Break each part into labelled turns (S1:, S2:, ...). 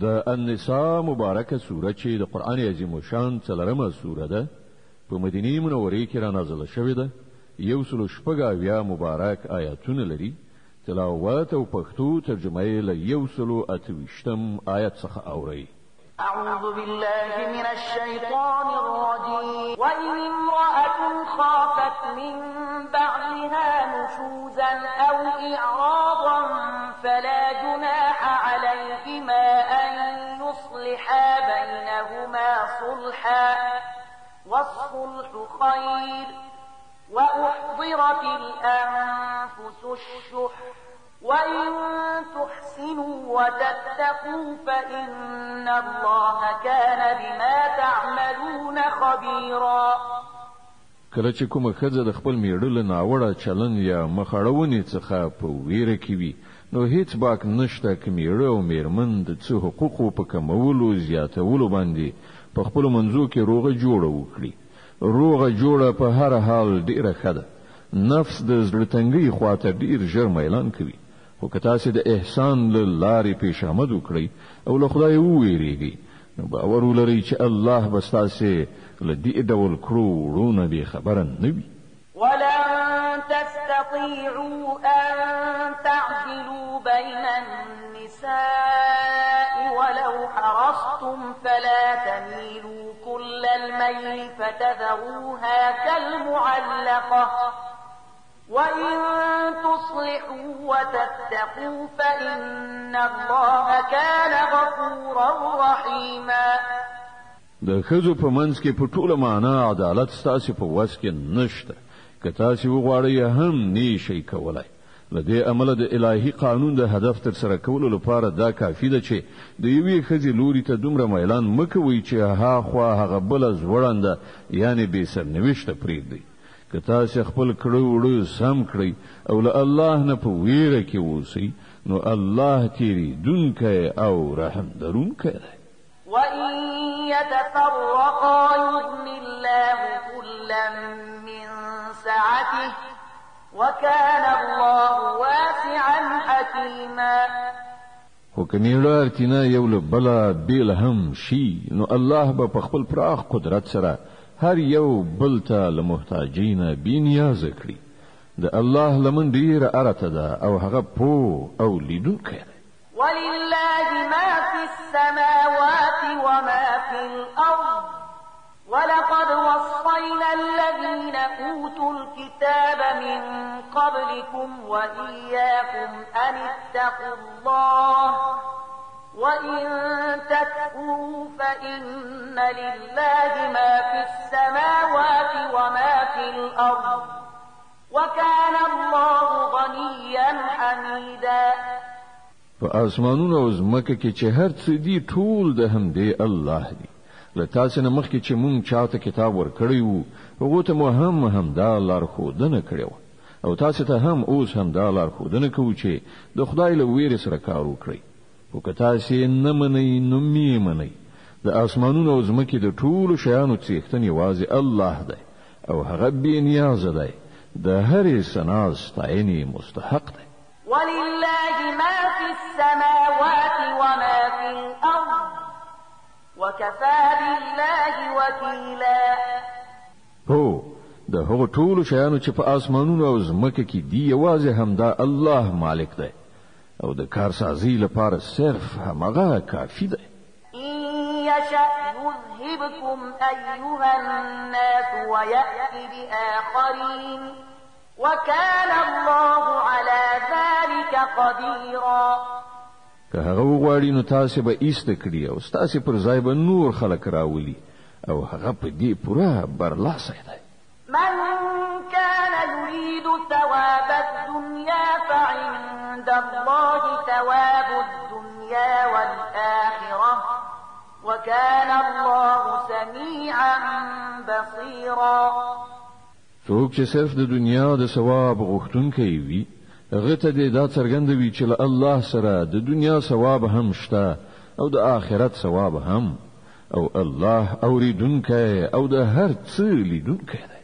S1: د النساء مبارکه سوره چې د قرآن عظیم شان څلورمه سوره ده په مدینه منورې کې را نازله شوې ده 106 مبارک آیاتونه لري تلاوت او پښتو ترجمه یې له 128 آیت څخه اورئ.
S2: أعوذ بالله من الشيطان الرجيم وإن امرأة خافت من بعلها نشوزا أو إعراضا فلا جناح عليهما أن يصلحا بينهما صلحا والصلح خير وأحضرت الأنفس الشح وإن تحسنوا وتتقوا فإن الله كان بما تعملون خبيرا.
S1: کله چې کومه ښځه د خپل میړه له ناوړه چلن یا مخاړونې څخه په ویره کې وي نو هیڅ باک نشته چې میړه او میرمن د څه حقوقو په کمولو زیاتولو باندې په خپل منځو کې روغه جوړه وکړي. روغه جوړه په هر حال ډیره ښه ده. نفس د زړه تنګۍ خواته ډیر ژر میلان کوي، خو که تاسې د احسان له لارې پیشامد وکړئ او له خدای وویریږئ نو باور ولرئ چې الله به ستاسې له دې ډول کړو وړو بې خبره نه وي.
S2: ولن تستطيعوا أن تعدلوا بين النساء ولو حرصتم فلا تميلوا كل الميل فتذروها كالمعلقة وإن تصلحوا وتتقوا فإن الله كان غفورا رحيما.
S1: د ښځو په منځ کې په ټوله معنا عدالت ستاسې په وس کې نشته. که تاسې وغواړئ هم نشئ کولای. له دې امله د الهي قانون د هدف ترسره کولو لپاره دا کافي ده چې د یوې ښځې لوري ته دومره میلان مه کوئ چې هاخوا هغه بله زوړنده یعنې بې سرنوشته پرېږدئ. که تاسې خپل کړه وړه سم کړئ او له الله نه په ویره کې اوسئ نو الله تېرېدونکی او رحم لرونکی دی.
S2: وإن يتفرقا يغن الله كلا من سعته وكان الله واسعا حكيما.
S1: خو که میړه اړتینه یو له بله بیل هم شي نو الله به په خپل پراخ قدرت سره هر یو بل ته له محتاجۍ نه بېنیازه کړي. د الله لمن ډېره ارته ده او هغه پوه او لیدونکی دی.
S2: ولله ما في السماوات وما في الأرض ولقد وصينا الذين أوتوا الكتاب من قبلكم وإياكم أن اتقوا الله وإن تكفروا فإن لله ما في السماوات وما في الأرض وكان الله غنيا حميدا.
S1: په اسمانونو او ځمکه کې چې هر څه دي ټول د همدې الله دی. له تاسې نه مخکې چې مونږ چاته کتاب ورکړی وو هغو ته مو همدا لارښودنه کړې وه او تاسې ته هم اوس همدا لارښودنه کوو چې د خدای له ویرې سره کار وکړئ. خو که تاسې نه منئ نو مې منئ. د اسمانونو او ځمکې د ټولو شیانو څښتن یوازې الله دی او هغه بې نیازه دی، د هرې ثنا ستاینې مستحق دی.
S2: ولله ما في السماوات وما في الأرض وكفى بالله وكيلا.
S1: هو د هغو ټولو شیانو چې په اسمانونو او ځمکه کې دي یوازې همدا الله مالک دی او د کارسازۍ لپاره صرف همغه کافي دی.
S2: إن يشأ يذهبكم أيها الناس ويأتي بآخرين وكان الله على ذلك قديرا.
S1: که هغه وغواړي نو تاسې به ایسته کړي او ستاسې پر ځای به نور خلک راولي او هغه په دې پوره برلاسی دی.
S2: من كان يريد ثواب الدنيا فعند الله ثواب الدنيا والآخرة وكان الله سميعا بصيرا.
S1: څوک چې صرف د دنیا د ثواب غوښتونکی وي هغه ته دې دا څرګنده وي چې له الله سره د دنیا ثواب هم شته او د آخرت ثواب هم او الله اوریدونکی او د هر څه لیدونکی دی.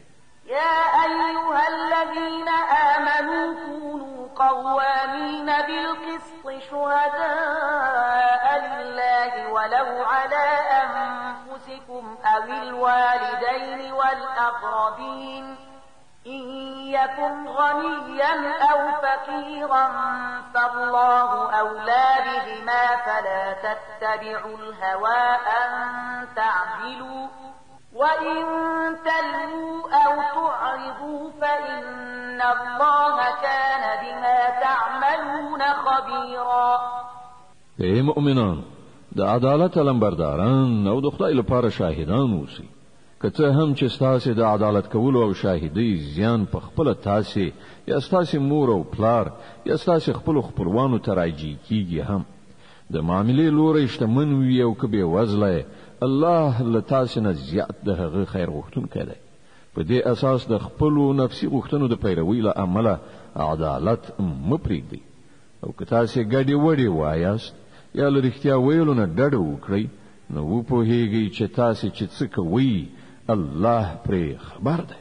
S2: يا أيها الذين آمنوا كونوا قوامين بالقسط شهداء لله ولو على أنفسكم أو الوالدين والأقربين إن يكن غنيا أو فقيرا فالله أولى بهما فلا تتبعوا الهوى أن تعدلوا وإن تلووا أو تعرضوا فإن الله كان بما تعملون خبيرا.
S1: اے مؤمنان، د عدالت لمبرداران او د خدای لپاره شاهدان اوسئ. که څه هم چې ستاسو د عدالت کولو او شاهدۍ زیان په خپل تاسو یا ستاسو مور او پلار یا ستاسو خپل خپلوانو ته راځي کیږي، هم د معاملې لوري شتمن وي او کبه وزله الله له تاسو نه زیات د هغه خیر غوښتونکی دی. په دې اساس د خپل نفسي غوښتنو د پیروي له عمله عدالت مپریږدي. او که تاسو ګډي وډي وایاست یا لريختیا ویلو نه ډډ وکړئ، نو په هیږي چې تاسو چې څه کوي الله پرې خبر دی.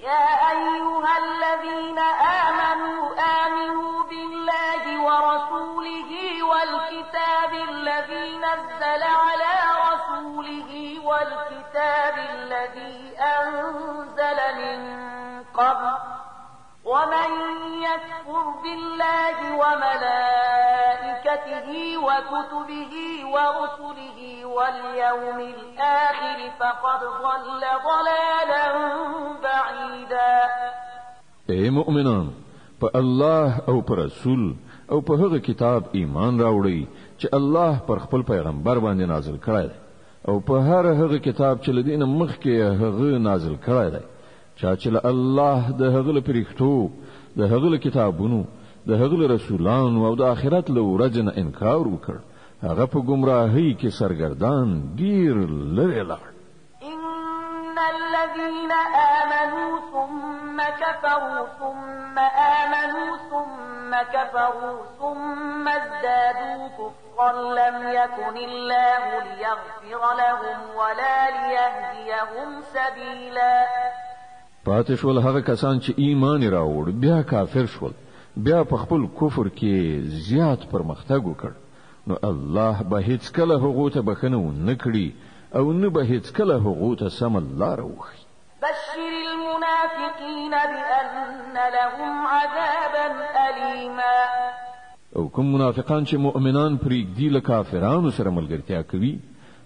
S2: يا أيها الذين آمنوا بالله ورسوله والكتاب الذي نزل على رسوله والكتاب الذي أنزل من قبل ومن يكفر بالله وملائكته وكتبه ورسله واليوم الآخر فقد ضل ضلالا بعيدا.
S1: اے مؤمنان، په الله او پر رسول او په هغه کتاب ایمان راوړئ چې الله پر خپل پیغمبر باندې نازل کړی دی، او په هر هغه کتاب چې لدینه مخکې هغه نازل کړی دی. چا چې الله د هغه پرښتو، د هغه کتابونو، د هغه رسولانو او د آخرت له ورځې نه انکار وکړ، هغه په گمراهۍ کې سرګردان ډیر لري لاړ.
S2: ان الذين آمنوا ثم كفروا ثم آمنوا ثم كفروا ثم ازدادوا كفرا لم يكن الله ليغفر لهم ولا ليهديهم سبيلا.
S1: پاتې شول هغه کسان چې ایمان راوړ بیا کافر شول، بیا په خپل کفر کې زیات پرمختګ وکړ، نو الله به هیڅ کله هغه ته بخنه نه کړي او نه به هیڅ کله هغه ته سم لار وښي.
S2: بشر المنافقين بأن لهم عذابا أليما.
S1: او کوم منافقان چې مؤمنان پرېږدي له کافرانو سره ملګرتیا کوي،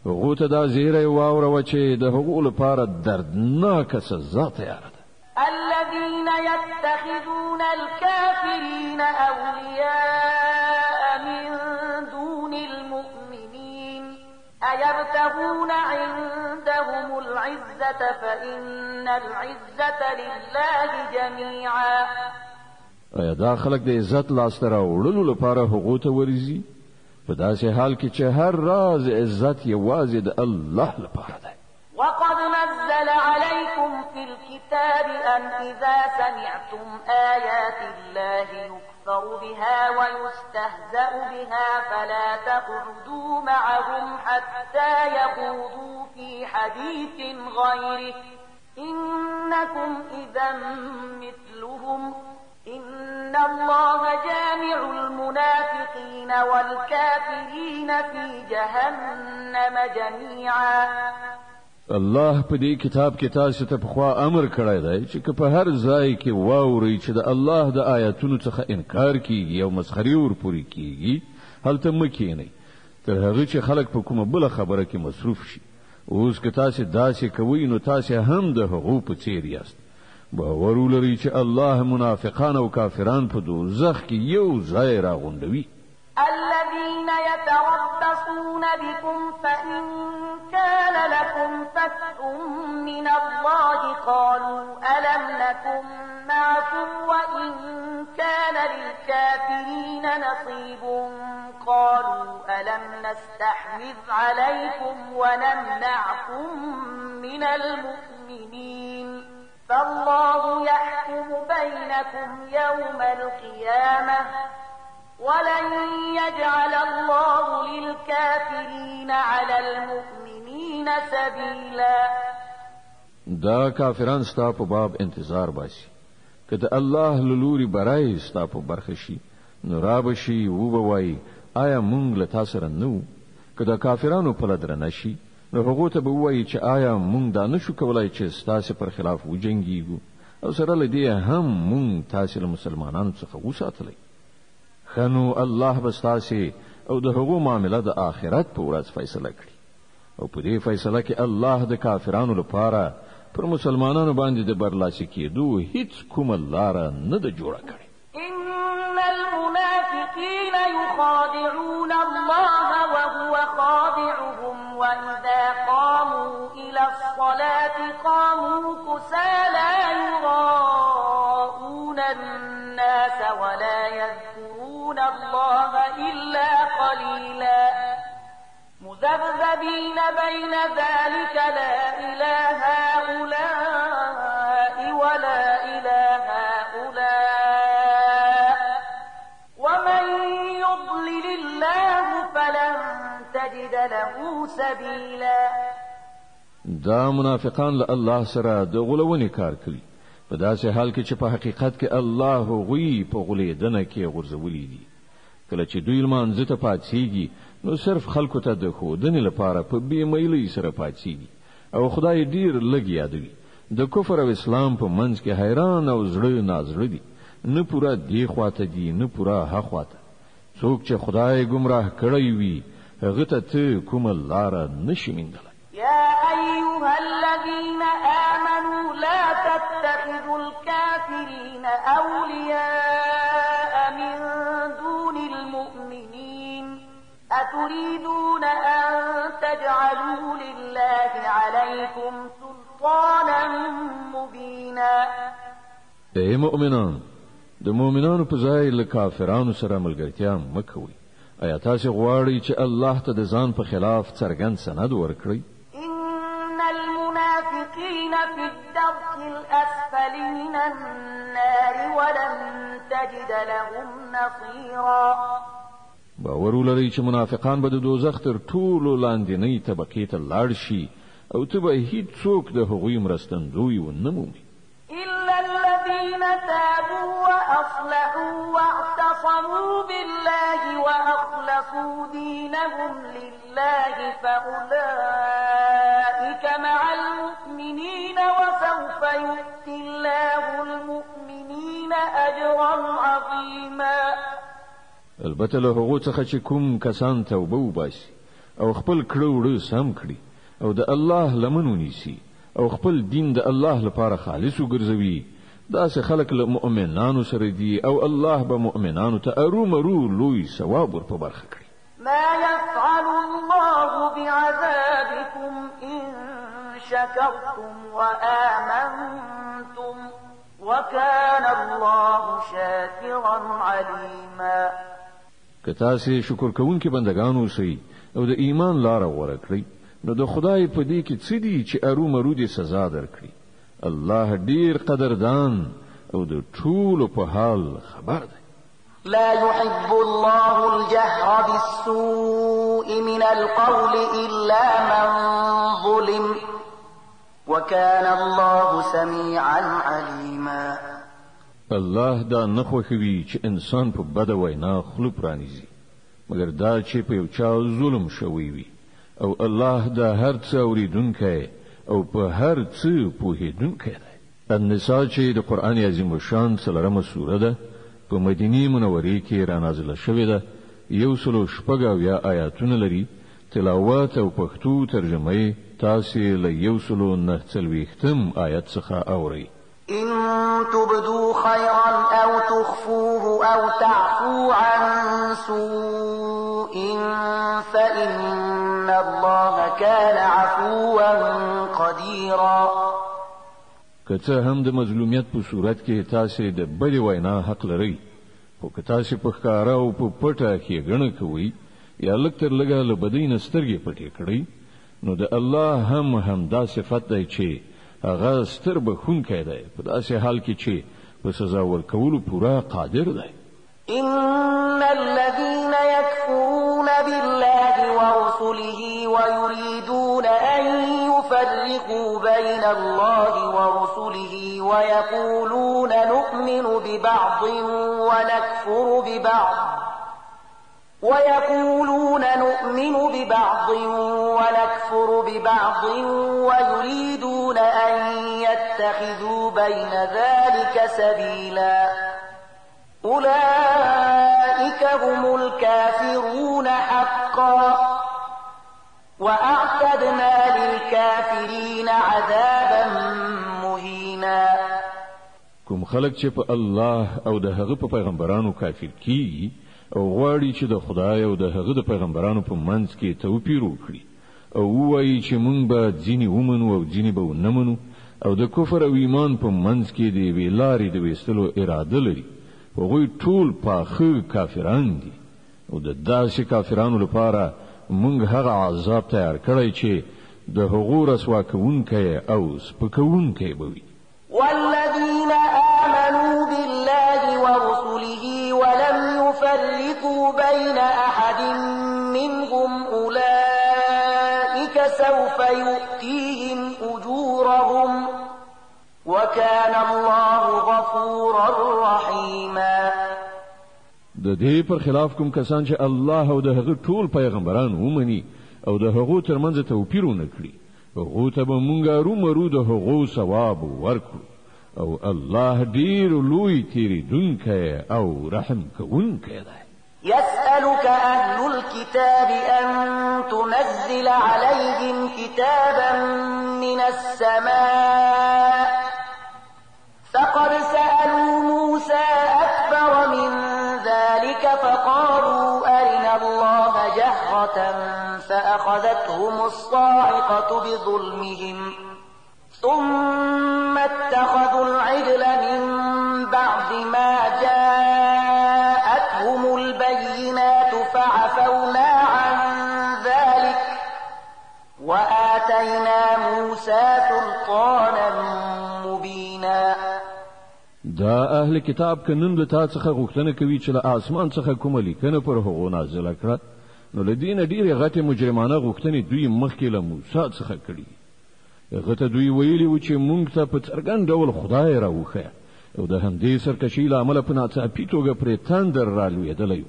S1: هغه ته دا زیری واوروه چې د هغو لپاره دردناکه سزا تیاره ده.
S2: الذين يتخذون الكافرين أولياء من دون المؤمنين أيبتغون عندهم العزة فإن العزة لله جميعا.
S1: ایا دا خلک د عزت لاسته راوړلو لپاره هغو ته ورځي؟ په داسې حال کې چې هر راز عزت یوازې د الله لپاره ده.
S2: وقد نزل عليكم في الكتاب أن إذا سمعتم آيات الله يكفر بها ويستهزأ بها فلا تقعدوا معهم حتى يخوضوا في حديث غيره إنكم إذا مثلهم إن الله جامع المنافقين والكافرين في جهنم جميعا.
S1: الله په دې کتاب کې تاسو ته په خوا امر کړی دی چې په هر ځای کې واوري چې د الله د آیاتونو څخه انکار کیږي او مسخري ورپوري کیږي، هلته مکینی تر هغه چې خلک په کومه بل خبره کې مصروف شي. اوس که تاسو داسې کوئ نو تاسو هم د هغو په څیر یاست. باور ولرئ چې الله منافقان او کافران په دوزخ کې یو ځای راغونډوي.
S2: الذين يتربصون بكم فإن كان لكم فتح من الله قالوا ألم نكن معكم وإن كان للكافرين نصيب قالوا ألم نستحوذ عليكم ونمنعكم من المؤمنين فالله يحكم بينكم يوم القيامة ولن يجعل الله للكافرين على المؤمنين سبيلا.
S1: دا کافران ستا په باب انتظار باسي، که د الله لوري برای ستا په برخه شي نو را بشي و بوای آیا مونږ له تاسو سره نو، که د کافرانو په لدر نشي نو هغه ته به وایي چې آیا مونږ دا نشو کولای چې ستاسو پر خلاف وجنګیږو او سره لدی هم مونږ تاسو له مسلمانانو څخه وساتلی خنو الله بستاسي او د هغو معاملې د آخرت په ورځ فیصله کړي او په دې فیصله کې الله د کافرانو لپاره پر مسلمانانو باندې د برلاسي کېدو هیڅ کومه لار نه ده جوړه کړې.
S2: إن المنافقين يخادعون الله وهو خادعهم وإذا قاموا إلى الصلاة قاموا كسالى يراءون الناس ولا يذكرون الله إلا قليلا مذبذبين بين ذلك لا إلى هؤلاء ولا إلى هؤلاء ومن يضلل الله فلن تجد له سبيلا.
S1: دا منافقان له الله سره د غلونې کار کوي په داسې حال کې چې په حقیقت کې الله غوی په غلیدنه کې غرزولي دي. کله چې دوی لمانځه ته پاتېږي نو صرف خلکو ته د خودنې لپاره په بې میلۍ سره پاتېږي او خدای ډیر لږ یادوي. د کفر او اسلام په منځ کې حیران او زړه نازړه دي، نه پورا دی خواته دي نه پورا ها خواته. څوک چې خدای گمراه کړی وي هغه ته کومه لار نشي موندلی.
S2: يا أيها الذين آمنوا لا تتخذوا الكافرين أولياء من دون المؤمنين أتريدون أن تجعلوا لله عليكم سلطانا مبينا.
S1: اے مؤمنان، د مؤمنانو په ځای له کافرانو سره ملګرتیا مه کوئ. آیا تاسو غواړئ چې الله ته د ځان په خلاف څرګند سند ورکړئ؟
S2: إن المنافقين في الدرك الأسفل من النار ولن تجد لهم نصيرا.
S1: باور ولرئ چې منافقان به د دوزخ تر ټولو لاندنۍ طبقې ته لاړ شي او ته به هیڅوک د هغوی مرستندوی ونه مومي.
S2: إلا الذين تابوا وأصلحوا واعتصموا بالله وأخلصوا دينهم لله فأولئك مع المؤمنين وسوف يؤتي الله المؤمنين أجرا عظيما.
S1: البته له هغو څخه چې کوم کسان توبه وباسي او خپل کړه وړه سم کړي او د الله لمنو نیسي او خپل دین د الله لپاره خالص وګرځوي، داسې خلک له مؤمنانو سره دي او الله به مؤمنانو ته ارومرو لوی ثواب ور په برخه کړي.
S2: ما يفعل الله بعذابكم إن شكرتم وآمنتم وكان الله شاكرا عليما.
S1: که تاسو شکر کوونکي بندگان اوسئ او د ایمان لار غوره کړئ نو د خدای په دې کې څه دي چې ارومرو دې سزا درکړي. الله ډیر قدردان او د ټولو په حال خبر دی.
S2: لا يحب الله الجهر بالسوء من القول إلا من ظلم وكان الله سميعا عليما.
S1: الله دا نه خوښوي چې انسان په بده وینا خوله پرانیزي مګر دا چې په یو چا ظلم شوی وي او الله دا هر څه اوریدونکی او په هر څه پوهیدونکی دی. النساء چې د قرآن عظیم شان څلورمه سوره ده په مدینه منورې کې را نازله شوې ده. 116 آیاتونه لري. تلاوت او پښتو ترجمه تاسو له 149 آیت څخه اورئ.
S2: إن تبدوا خيرا أو تخفوه أو تعفو عن سوء فإن الله كان عفوا قديرا.
S1: که هم د مظلومیت په صورت کې تاسو د بلې وینا حق لرئ، خو که تاسو په ښکارا او په پټه کې ګڼه کوئ یا لږ تر لږه له بدۍ نه سترګې پټې کړئ نو د الله هم دا صفت دی چې هغه ستر بخښونکی دی په داسې حال کې چې په سزا ورکولو پورا قادر دی.
S2: إن الذين يكفرون بالله ورسله ويريدون أن يفرقوا بين الله ورسله ويقولون نؤمن ببعض ونكفر ببعض ويقولون نؤمن ببعض ونكفر ببعض ويريدون أن يتخذوا بين ذلك سبيلا أولئك هم الكافرون حقا وأعتدنا للكافرين عذابا مهينا.
S1: کوم خلق چې په الله او د هغه په پیغمبرانو کافر کیږي او غواړي چې د خدای او د هغه د پیغمبرانو په منځ کې توپیر وکړي او وایي چې مونږ به ځینې ومنو او ځینې به ونه منو او د کفر او ایمان په منځ کې د یوې لارې د ویستلو اراده لري، هغوی ټول پاخه کافران دي او د داسې کافرانو لپاره مونږ هغه عذاب تیار کړی چې د هغو رسوا کوونکی او سپکوونکی به وي.
S2: والذين آمنوا بالله ورسله ولم يفرقوا بين أحد منهم أولئك سوف يؤتيهم أجورهم وكان الله غفورا رحيما.
S1: د دې پر خلاف کوم کسان چې الله او د هغه ټول پیغمبران ومني او د هغو ترمنځ توپیر ونه کړي، هغو ته به مونږ ارومرو د هغو ثواب ورکړو او الله ډیر لوی تیریدونکی او رحم کوونکی دی.
S2: يسألك أهل الكتاب أن تنزل عليهم كتابا من السماء فقد سألوا موسى أكبر من ذلك فقالوا أرنا الله جهرة فأخذتهم الصاعقة بظلمهم ثم اتخذوا العجل من بعد ما جاءتهم البينات فعفونا عن ذلك وآتينا موسى سلطانا مبينا.
S1: دا اهل کتاب کنن له تا څخه غوښتنه کوي چې له آسمان څخه کومه لیکنه پر هغو نازله کړه، نو له دې نه ډېرې غټې مجرمانه غوښتنې دوی مخکې له موسی څخه کړي. هغه ته دوی ویلي و چې مونږ ته په څرګند ډول خدای راوښیه او د همدې سرکشۍ له امله په ناڅاپي توګه پرې تندر رالوېدلی و.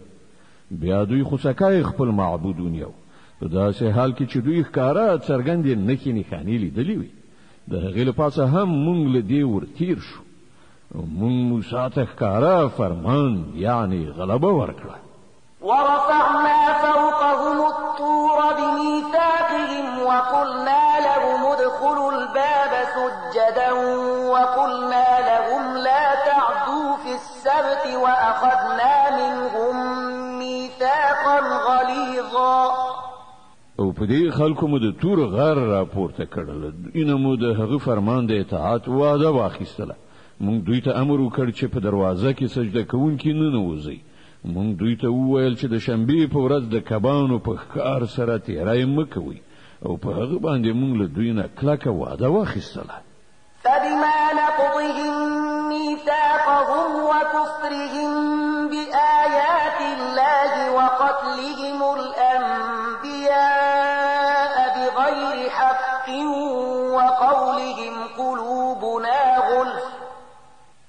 S1: بیا دوی خوسکی خپل معبود ونیو په داسې حال کې چې دوی ښکاره څرګندې نښې نښانې لیدلې وي. د هغې له پاسه هم مونږ له دې ورتیر شو او مونږ موسی ته ښکاره فرمان یعنی غلبه ورکړه.
S2: ورفعنا فوقهم الطور بميثاقهم وقلنا لهم ادخلوا الباب سجدا وقلنا لهم لا تعدوا في السبت وأخذنا منهم ميثاقا غليظا.
S1: او په دې خلکو مو د تور غر راپورته کړل، اینه مو د هغه فرمان د اطاعت وعده واخیستله. مونږ دوی ته امر وکړ چې په دروازه کې سجده کوونکي نه نوځي. مونږ دوی ته وویل چې د شنبې په ورځ د کبانو په ښکار سره تیری مه کوئ او په هغه باندې مونږ له دوی نه کلکه وعده واخیستله.
S2: فبما نقضهم ميثاقهم وكفرهم بآيات الله وقتلهم الأنبياء بغير حق وقولهم قلوبنا غلف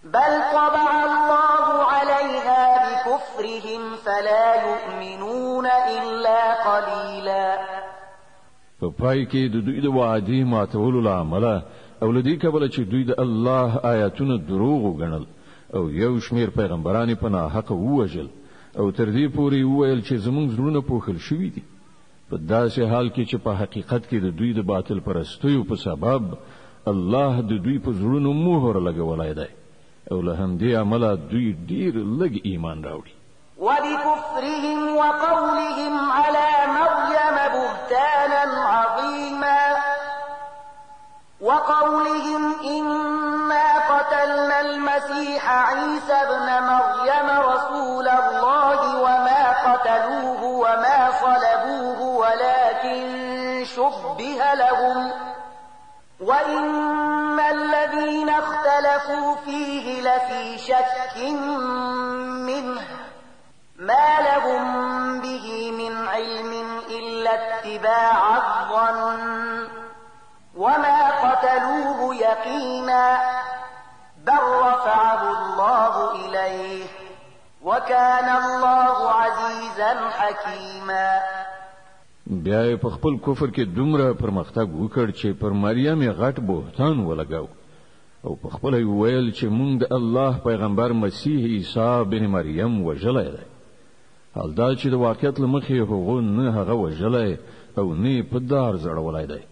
S2: بل طبع الله عليها بكفرهم فلا يؤمنون إلا قليلا.
S1: په پای کې د دوی د وعدې ماتولو له امله او له دې کبله چې دوی د الله آیاتونه دروغ وګڼل او یو شمیر پیغمبران په ناحقه ووژل او تر دې پورې وویل چې زموږ زړونه پوښل شوي دي، په داسې حال کې چې په حقیقت کې د دوی د باطل پرستیو په سبب الله د دوی په زړونو مهر لګولی دی او له همدې امله دوی ډیر لږ ایمان راوړي.
S2: وبكفرهم وقولهم على مريم بهتانا عظيما وقولهم إنا قتلنا المسيح عيسى ابن مريم رسول الله وما قتلوه وما صلبوه ولكن شبه لهم وإن الذين اختلفوا فيه لفي شك منه ما لهم به من علم إلا اتباع الظن وما قتلوه يقينا بل رفعه الله إليه وكان الله عزيزا حكيما.
S1: بیا په خپل کفر کې دومره پرمختګ وکړ چې پر مریم غټ بهتان ولګاو او په خپل ویل چې مونږ د الله پیغمبر مسیح عیسی بن مریم وژلای دی. حال دا چې د واقعیت لمخې هغه نه هغه وژلای او نه په دار زړولای دی،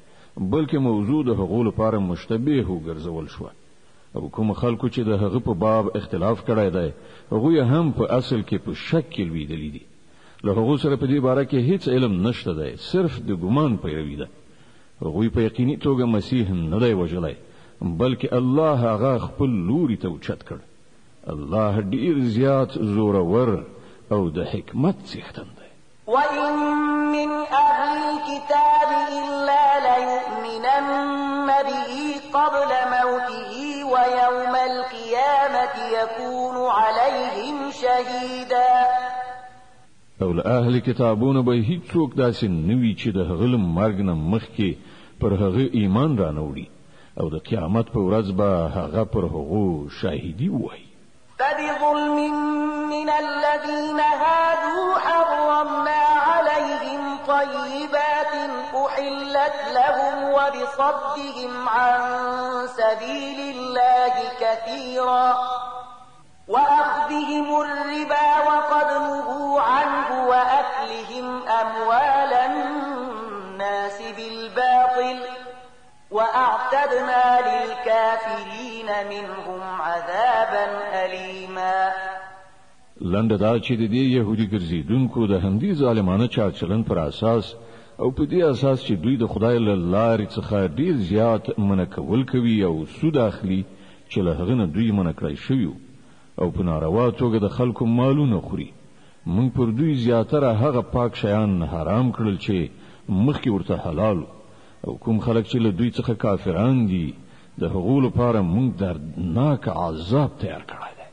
S1: بلکې موضوع د هغه لپاره مشتبه وګرځول شو. او کوم خلکو چې د هغه په باب اختلاف کړی دی هغه هم په اصل کې په شک کې لیدلی دي. له هغه سره په دې باره کې هیڅ علم نشته دی، صرف د ګمان پیروي ده. هغه په یقیني توګه مسیح نه دی وژلای، بلکې الله هغه خپل لوري ته اوچت کړ. الله ډیر زیات زورور او د حکمت څښتن دی.
S2: وَإِن مِّنْ أَهْلِ الْكِتَابِ إِلَّا لَيُؤْمِنَنَّ بِهِ قَبْلَ مَوْتِهِ وَيَوْمَ الْقِيَامَةِ يَكُونُ عَلَيْهِمْ شَهِيدًا.
S1: او له اهل کتابونو به هیڅوک داسې نوي چې د هغه مرګ نه مخکې پر هغه ایمان را نوړي او د قیامت په ورځ به هغه پر هغه شاهدي وایي.
S2: فبظلم من الذين هادوا حرمنا عليهم طيبات أحلت لهم وبصدهم عن سبيل الله كثيرا وأخذهم الربا وقد نهوا عنه وأكلهم أموال الناس بالباطل وأعتدنا للكافرين منهم عذابا أليما.
S1: لنډه دا چې د دې يهودي ګرځیدونکو د همدې ظالمانه چارچلن پر اساس او په دې اساس چې دوی د خدای له لارې څخه ډیر زیات منکول کوي او سود اخلي چې له هغه نه دوی منکړای شوی او په ناروا توګه د خلکو مالونه خوري. موږ پر دوی زیاتره هغه پاک شیان حرام کړل چې مخکې ورته حلال او کوم خلک چې له دوی څخه کافران دي د هغو لپاره موږ دردناک عذاب تیار کړی دی.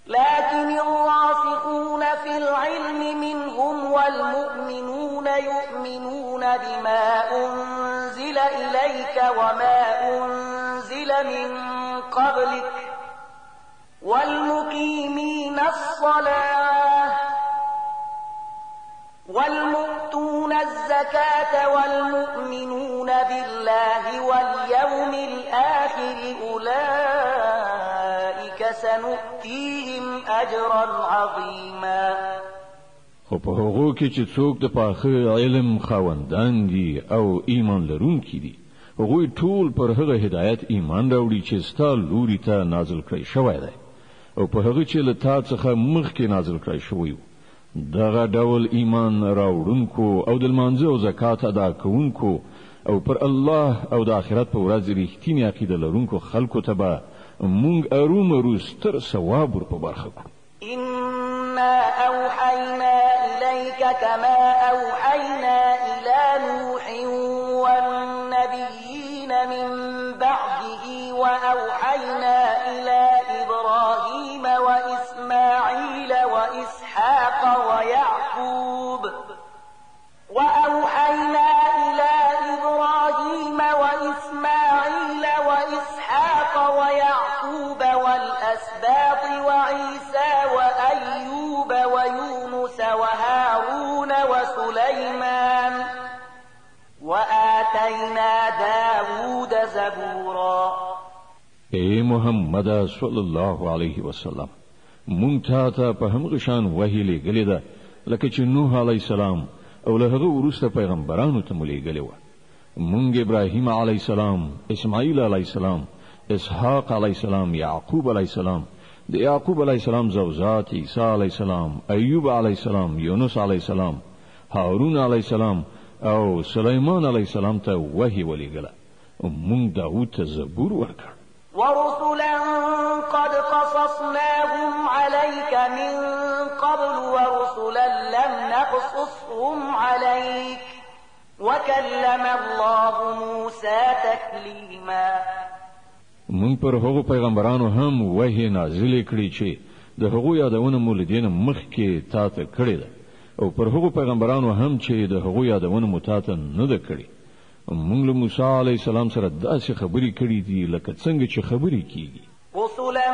S2: لكن الراسخون في العلم منهم والمؤمنون يؤمنون بما أنزل إليك وما أنزل من قبلك والمقيمين الصلاة والمؤتون الزكاة والمؤمنون بالله واليوم الآخر أولئك سنؤتيهم أجرا عظيما.
S1: خو په هغو کې چې څوک د پاخه علم خاوندان دي او ایمان لرونکي دي هغوی ټول پر هغه هدایت ایمان راوړي چې ستا لوري ته نازل کړی شوی دی او په هغه چې له تا څخه مخکې نازل کړی شوی دغه ډول ایمان راوړونکو او د لمانځه او زکات ادا کوونکو او پر الله او د آخرت په ورځ رښتینی عقیده لرونکو خلکو ته به مونږ ارومرو ستر ثواب ور په برخه کړو.
S2: إنا أوحينا إليك كما أوحينا إلى نوح والنبيين من بعده وأوحينا إلى إبراهيم وإسماعيل وإسحاق ويعقوب وأوحينا إلى إبراهيم وإسماعيل وإسحاق ويعقوب والأسباط وعيسى وأيوب ويونس وهارون وسليمان وآتينا داود زبورا.
S1: اے محمد صلی الله علیه وسلم مونږ ته په همغه شان وحی لګلې ده لکه چې نوح علی السلام او له هغه وروسته پیغمبرانو ته ملګری و. مونږ ابراهیم علی السلام، اسماعیل علی السلام، اسحاق علی السلام، یعقوب علی السلام، د یعقوب علی السلام زوجات عیسی علی السلام، ایوب علی السلام، یونس علی السلام، هارون علی السلام او سلیمان علی السلام ته وحی ولېګله. مونږ داوود ته زبور ورکړ.
S2: ورسلا قد قصصناهم عليك من قبل ورسلا لم نقصصهم عليك وكلم الله موسى تكليما.
S1: مونږ پر هغو پیغمبرانو هم وحی نازل کړی چې د هغو یادونه مولدین مخکې تا ته کړی ده او پر هغو پیغمبرانو هم چې د هغو یادونه مو تا ته نه ده کړی. مونږ له موسی علی السلام سره داسې خبرې کړې دي لکه څنګه چې خبرې کیږي.
S2: رسلا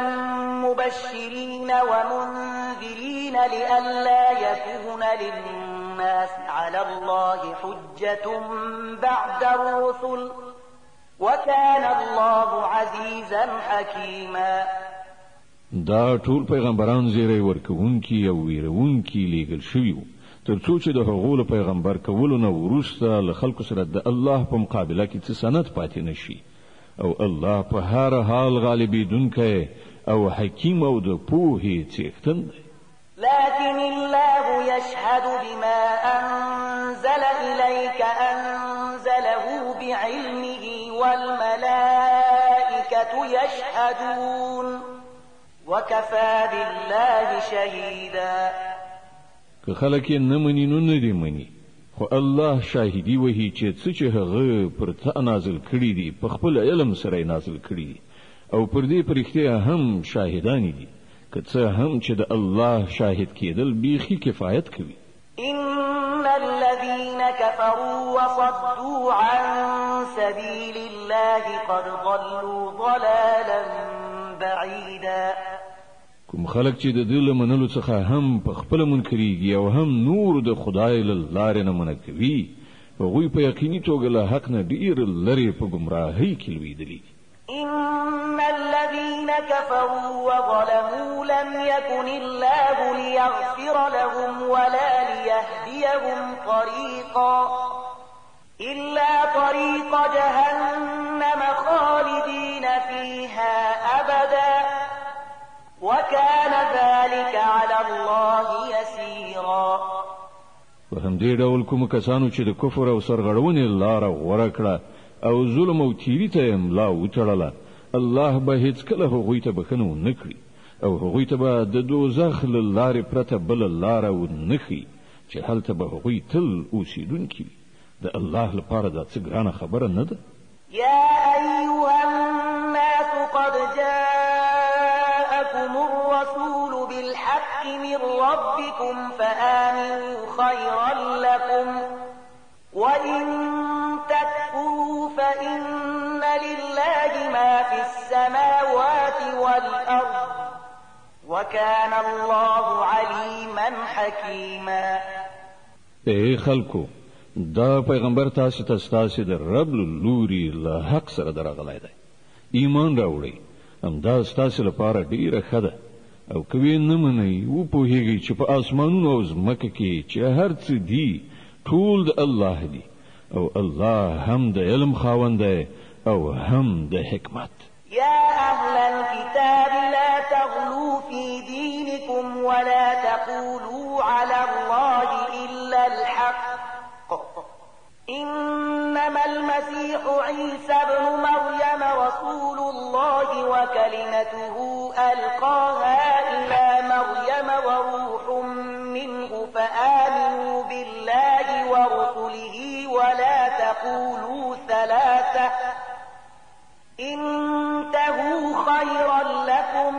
S2: مبشرين ومنذرين لئلا يكون للناس على الله حجة بعد الرسل وكان الله عزيزا حكيما.
S1: دا ټول پیغمبران زیری ورکوونکي او ویرونکي لیږل شوي وو ترڅو چې د هغو له پیغمبر کولو نه وروسته له خلکو سره د الله په مقابله کې څه سند پاتې نشي او الله په هر حال غالبیدونکی او حکیم او د پوهې څښتن دی.
S2: لكن الله يشهد بما أنزل إليك أنزله بعلمه والملائكة يشهدون وكفى بالله شهيدا.
S1: که خلک نه مني نو نه دي مني خو الله شاهدي وهي چې هغه پر تا نازل کړی دي په خپل علم سره نازل کړی دي او پر دې پرختیا هم شاهدان دي که څه هم چې د الله شاهد کېدل بیخي کفایت کوي.
S2: إن الذين كفروا وصدوا عن سبيل الله قد ضلوا ضلالا بعيدا.
S1: کوم خلک چې د دې منلو څخه هم په خپل منکرېږي او هم نور د خدای له لارې نه منکوي هغوی په یقیني توګه له حق نه ډیر لرې په ګمراهۍ کې لویدلي.
S2: إن الذين كفروا وظلموا لم يكن الله ليغفر لهم ولا ليهديهم طريقا إلا طريق جهنم خالدين فيها أبدا وكان ذلك على الله يسيرا.
S1: وهم دې ډول کوم کسانو چې د کفر او سرغړونې لاره غوره کړه او ظلم او تیری ته ملا وتړله الله به هیڅ کله هغوی ته بخښنه ونه کړي او هغوی ته به د دوزخ له لارې پرته بله لاره ونه ښیي چې هلته به هغوی تل اوسېدونکي وي. د الله لپاره دا څه ګرانه خبره نه ده.
S2: يا أيها الناس قد جاءكم الرسول بالحق من ربكم فآمنوا خيرا لكم وإن تكفروا فإن لله ما في السماوات والأرض وكان الله عليما حكيما.
S1: اے خلکو دا پیغمبر تاسو ته ستاسو د رب لوري له حق سره درغلی دی. ایمان راوړئ همدا ستاسو لپاره ډیره ښه ده او کوي نه منئ وپوهیږئ چې په اسمانونو او ځمکه کې چې هر څه دي ټول د الله دی او الله هم د علم خاوند دی او هم د حکمت.
S2: يا أهل الكتاب لا تغلوا في دينكم ولا تقولوا على الله إلا الحق إنما المسيح عيسى ابن مريم رسول الله وكلمته ألقاها إلى مريم وروح منه فآمنوا بالله ورسله ولا تقولوا ثلاثة انتهوا خيرا لكم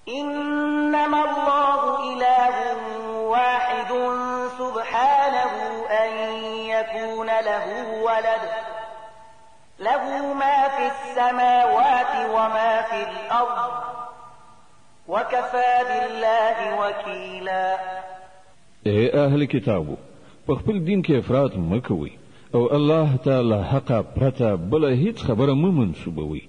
S2: إنما الله إله واحد سبحانه أن يكون له ولد له ما في السماوات وما في الأرض وكفى بالله وكيلا.
S1: اے اهل کتابو په خپل دین کې افراط مکوئ او الله تعالی حق پرته بل هیڅ خبره مو منسوبوي.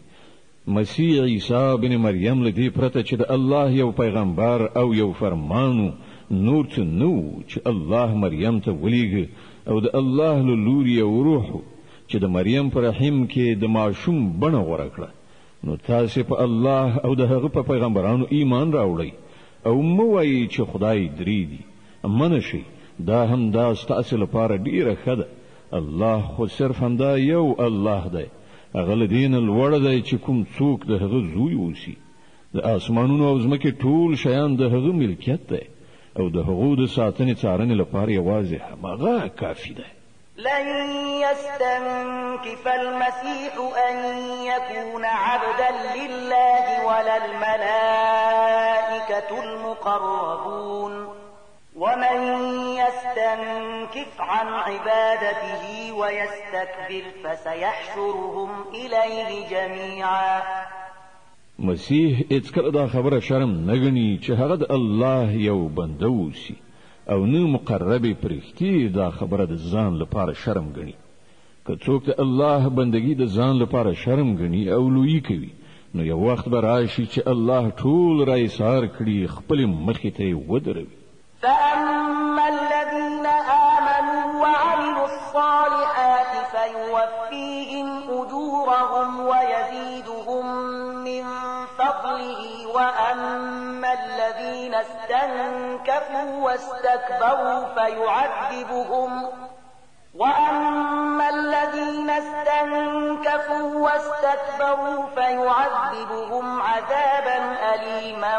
S1: مسیح عیسی بن مریم لدی پرته چې د الله یو پیغمبر او یو فرمانو نور څه نو چې الله مریم ته ولېږه او د الله له لوري یو روح چې د مریم پر رحم کې د ماشوم بڼه غوره کړه. نو تاسو په الله او د هغه په پیغمبرانو ایمان راوړئ او مو وایئ چې خدای درې دی. منشي دا هم دا ستاسو لپاره ډیره ښه ده. الله خو صرف همدا یو الله دی هغه له دین لوړ دی چې کوم څوک د هغه زوی اوسي. د اسمانونو او ځمکې ټول شیان د هغه ملکیت دی او د هغو د ساتنې څارنې لپاره یوازې هماغه کافي دی.
S2: لن يستنكف المسيح أن يكون عبدا لله ولا الملائكة المقربون ومن يستنكف عن عبادته ويستكبر فسيحشرهم إليه جميعا
S1: مسیح هیڅ کله دا خبره شرم نه ګڼي چې هغه د الله یو بنده وسی او نه مقربه پرښتې دا خبره د ځان لپاره شرم ګڼي. که څوک د الله بندگی د ځان لپاره شرم ګڼي او لوی کوي نو یو وخت به راشي چې الله ټول را ایثار کړي خپل مخې ته ودروي.
S2: فأما الذين آمنوا وعملوا الصالحات فيوفيهم أجورهم ويزيدهم من فضله وأما الذين استنكفوا واستكبروا فيعذبهم عذابا أليما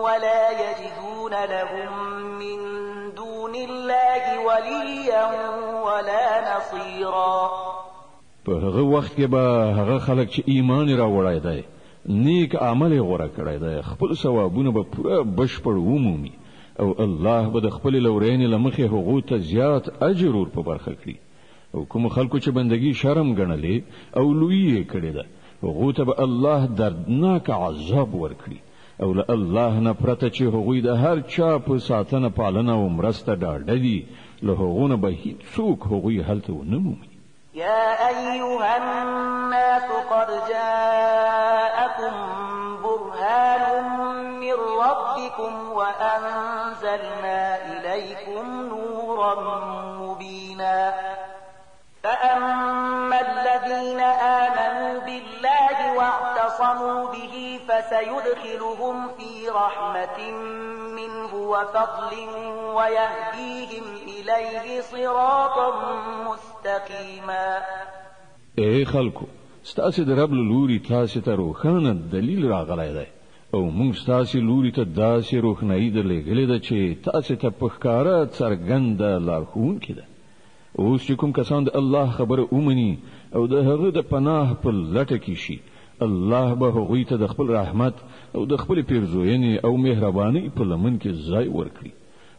S2: ولا يجدون لهم من دون الله وليا ولا نصيرا.
S1: په هغه وخت کې به هغه خلک چې ایمان راوړای دی نیک عمل غوړه کړی دی خپل ثوابونه به پوره بشپړ ومومي او الله به د خپل لورین لمخې هغو ته زیات اجر ور په برخه کړي. او کوم خلکو چې بندگی شرم ګڼلې او لوی کړي ده هغو ته به الله دردناک عذاب ورکړي او له الله نه پرته چې هغوی د هر چا په ساتنه پالنه او مرسته ډاډه دي له هغو نه به هیڅوک هغوی هلته ونه مومي.
S2: يا أيها الناس قد جاءكم برهان من ربكم وأنزلنا إليكم نورا مبينا. فأما الذين آمنوا بالله واعتصموا به فسيدخلهم في رحمة منه وفضل ويهديهم إليه صراطا مستقيما.
S1: اے خلکو ستاسو د رب لوري تاسو ته روښانه دلیل راغلی دی او موږ ستاسو لوري ته داسې روښنايي درلېږلې ده چې تاسو ته په ښکاره څرګنده لارښوونکې ده. اوس چې کوم کسان د الله خبره ومني او د هغه د پناه په لټه کې شي الله به هغوی ته د خپل رحمت او د خپل پیرزوینې او مهرباني په لمن کې ځای ورکړي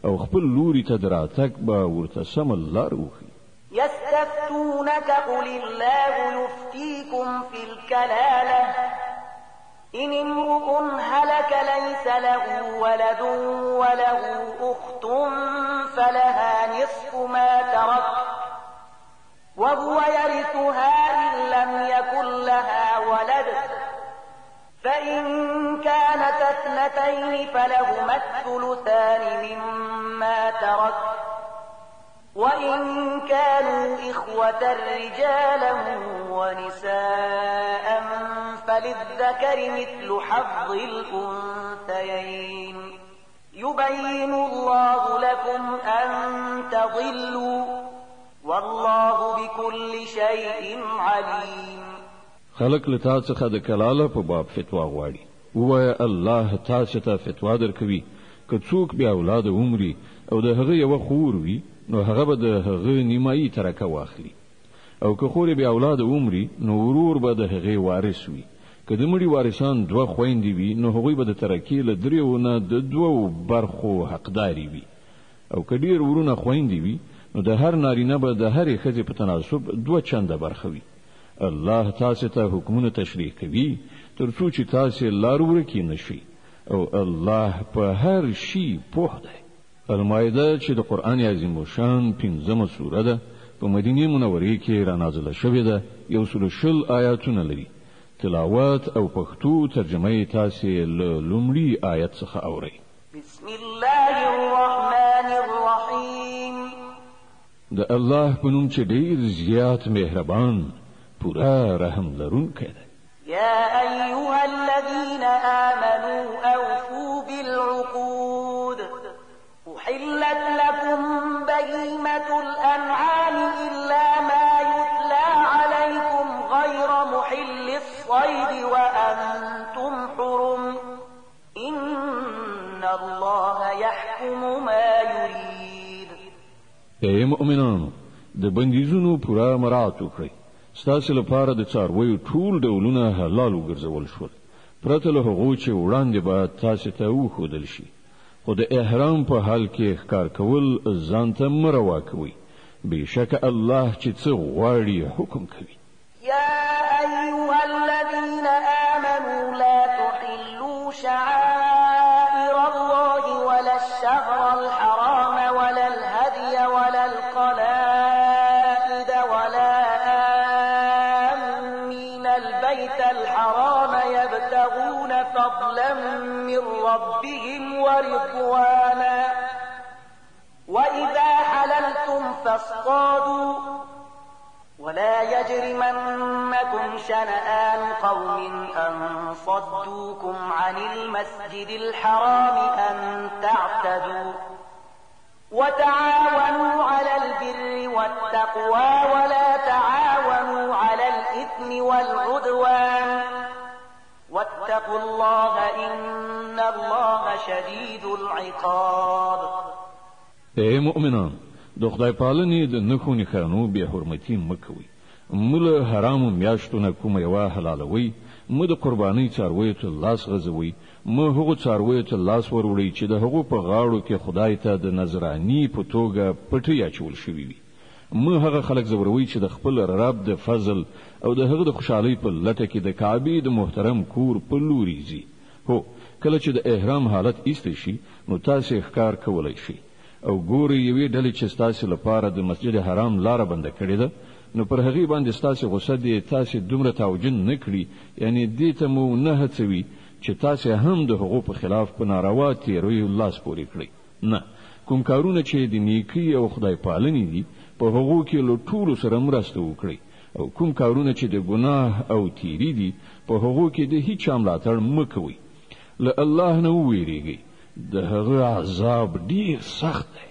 S1: او خپل لوري ته دراتک به ورته سم لار وښي.
S2: يستفتونك قل الله يفتيكم في الكلالة إن امرؤ هلك ليس له ولد وله أخت فلها نصف ما ترك وهو يرثها إن لم يكن لها ولد فإن كانت اثنتين فلهما الثلثان مما ترك وإن كانوا إخوة رجالا ونساء فللذكر مثل حظ الأنثيين يبين الله لكم أن تضلوا والله بكل شيء عليم.
S1: خلق لتا څخه د کلاله په باب فتوا غواړي ووایه الله تاسو ته فتوا درکوي که څوک بیا اولاد عمري او د هغه یو خور وي نو هغه به د هغه نیمایي ترکه واخلي او که خور بیا اولاد عمري نو ورور به د هغه وارث وي. که د مړي وارثان دوه خويندې وي نو هغوی به د ترکې له دریو نه د دوو برخو حقداري وي او که ډیر ورونه خويندې وي نو د هر نارینه به د هرې ښځې په تناسب دوه چنده برخه وي. الله تاسو ته حکمونه تشریح کوي تر څو چې تاسو لار ورکې نشئ او الله په هر شي پوه دی. المائده چې د قرآن عظیم شان 5مه سوره ده په مدینه منوره کې را نازله شوې ده 120 آیاتونه لري. تلاوت او پښتو ترجمه تاسو له لومړي آیت څخه اورئ.
S2: بسم الله الرحمن الرحیم.
S1: د الله په نوم چې ډیر زیات مهربان پورا رحم لرونکی دی.
S2: يا أيها الذين آمنوا أوفوا بالعقود أحلت لكم بهيمة الأنعام إلا ما يتلى عليكم غير محل الصيد وأنتم حرم إن الله يحكم ما يريد.
S1: اے مؤمنانو د بندیزونو پورا مراعات وکړئ. ستاسو لپاره د څارویو ټول ډولونه حلال وګرځول شول پرته له هغو چې وړاندې به تاسو ته وښودل شي خو د احرام په حال کې ښکار کول ځان ته مه روا کوئ بېشکه الله چې څه غواړي حکم کوي.
S2: يا أيها الذين آمنوا لا تحرموا البيت الحرام يبتغون فضلا من ربهم ورضوانا وإذا حللتم فاصطادوا ولا يجرمنكم شنآن قوم أن صدوكم عن المسجد الحرام أن تعتدوا وتعاونوا على البر والتقوى ولا تعاونوا على الإثم والعدوان واتقوا الله إن الله شديد العقاب.
S1: اے مؤمنان، د خدای پالنې د نښو نښانو بې حرمتي مه کوئ. مه له حرامو میاشتو نه کومه یوه حلالوئ، مه د قربانۍ څارویو ته لاس غځوئ، مه هغو څارویو ته لاس وروړئ چې د هغو په غاړو کې خدای ته د نذراني په توګه پټۍ اچول شوي وي. مه هغه خلک زوروئ چې د خپل رب د فضل او د هغه د خوشحالۍ په لټه کې د کعبې د محترم کور په لوري ځي. هو، کله چې د احرام حالت ایسته شي نو تاسې ښکار کولی شئ او ګورئ یوې ډلې چې ستاسې لپاره د مسجد حرام لاره بنده کړې ده، نو پر هغې باندې ستاسې غصه دې تاسې دومره توجن نه کړي، یعنی دې ته مو نه هڅوي چې تاسې هم د هغو په خلاف په ناروا تېریو لاس پورې کړئ. نه، کوم کارونه چې د نیکۍ او خدای پالنې دي په هغو کې له ټولو سره مرسته وکړئ، او کوم کارونه چې د ګناه او تیری دي په هغو کې د هیچ چا ملاتړ مه کوئ. له الله نه وویریږئ، د هغه عذاب ډیر سخت دی.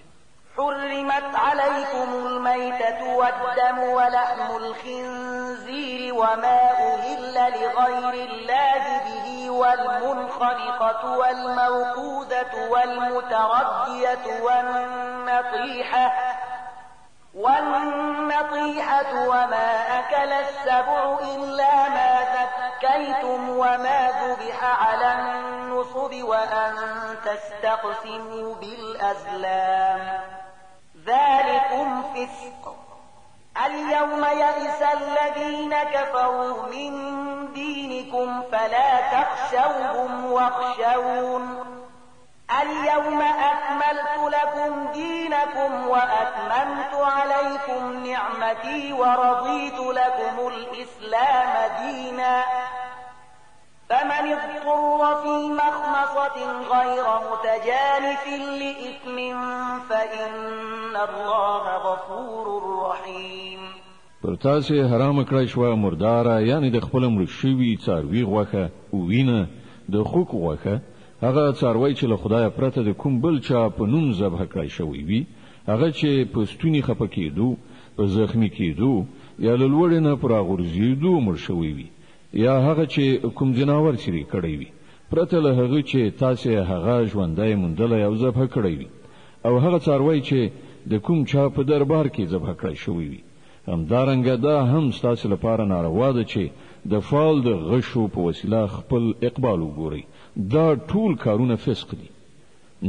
S2: حرمت عليكم الميتة والدم ولحم الخنزير وما أهل لغير الله به والمنخنقة والموقوذة والمتردية والنطيحة وما أكل السبع إلا ما ذكيتم وما ذبح على النصب وأن تستقسموا بالأزلام ذلكم فسق. اليوم يئس الذين كفروا من دينكم فلا تخشوهم واخشون اليوم أكملت لكم دينكم وأتممت عليكم نعمتي ورضيت لكم الإسلام دينا فمن اضطر في مخمصة غير متجانف لإثم فإن الله غفور رحيم.
S1: پر تاسې حرام کړی شوه مرداره، یعنی د خپل مړ شوي څاروي غوښه، وینه، د خوک غوښه، هغه څاروی چې له خدایه پرته د کوم بل چا په نوم ذبح کړی شوی وي، هغه چې په ستوني خفه کېدو، په زخمي کېدو یا له لوړې نه په راغورځېدو مړ شوی وي، یا هغه چې کوم ځناور چیرې کړی وي پرته له هغه چې تاسې هغه ژوندی موندلی او ذبح کړی وي، او هغه څاروی چې د کوم چا په دربار کې ذبح کړی شوی وي. همدارنګه دا هم ستاسې لپاره ناروا ده چې د فال د غشو په وسیله خپل اقبال وګورئ. دا ټول کارونه فسق دي.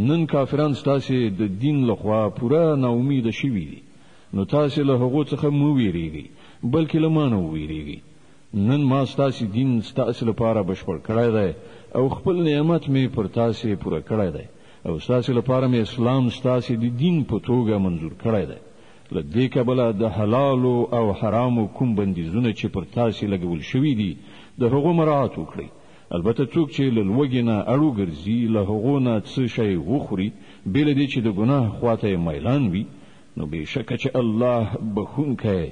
S1: نن کافران ستاسې د دین لخوا پوره ناامید شوي دي، نو تاسې له هغو څخه مه ویریږئ، بلکې له ما نه وویریږئ. نن ما ستاسې دین ستاسې لپاره بشپړ کړی دی او خپل نعمت مې پر تاسې پوره کړی دی، او ستاسې لپاره مې اسلام ستاسې د دین په توګه منظور کړی دی. له دې کبله د حلالو او حرامو کوم بندیزونه چې پر تاسې لګول شوي دي د هغو مراعات وکړئ. البته څوک چې له لوږې نه اړو ګرځي، له هغو نه څه شی وخوري بې له دې چې د ګناه خواته یې میلان وي، نو بېشکه چې الله بخونکی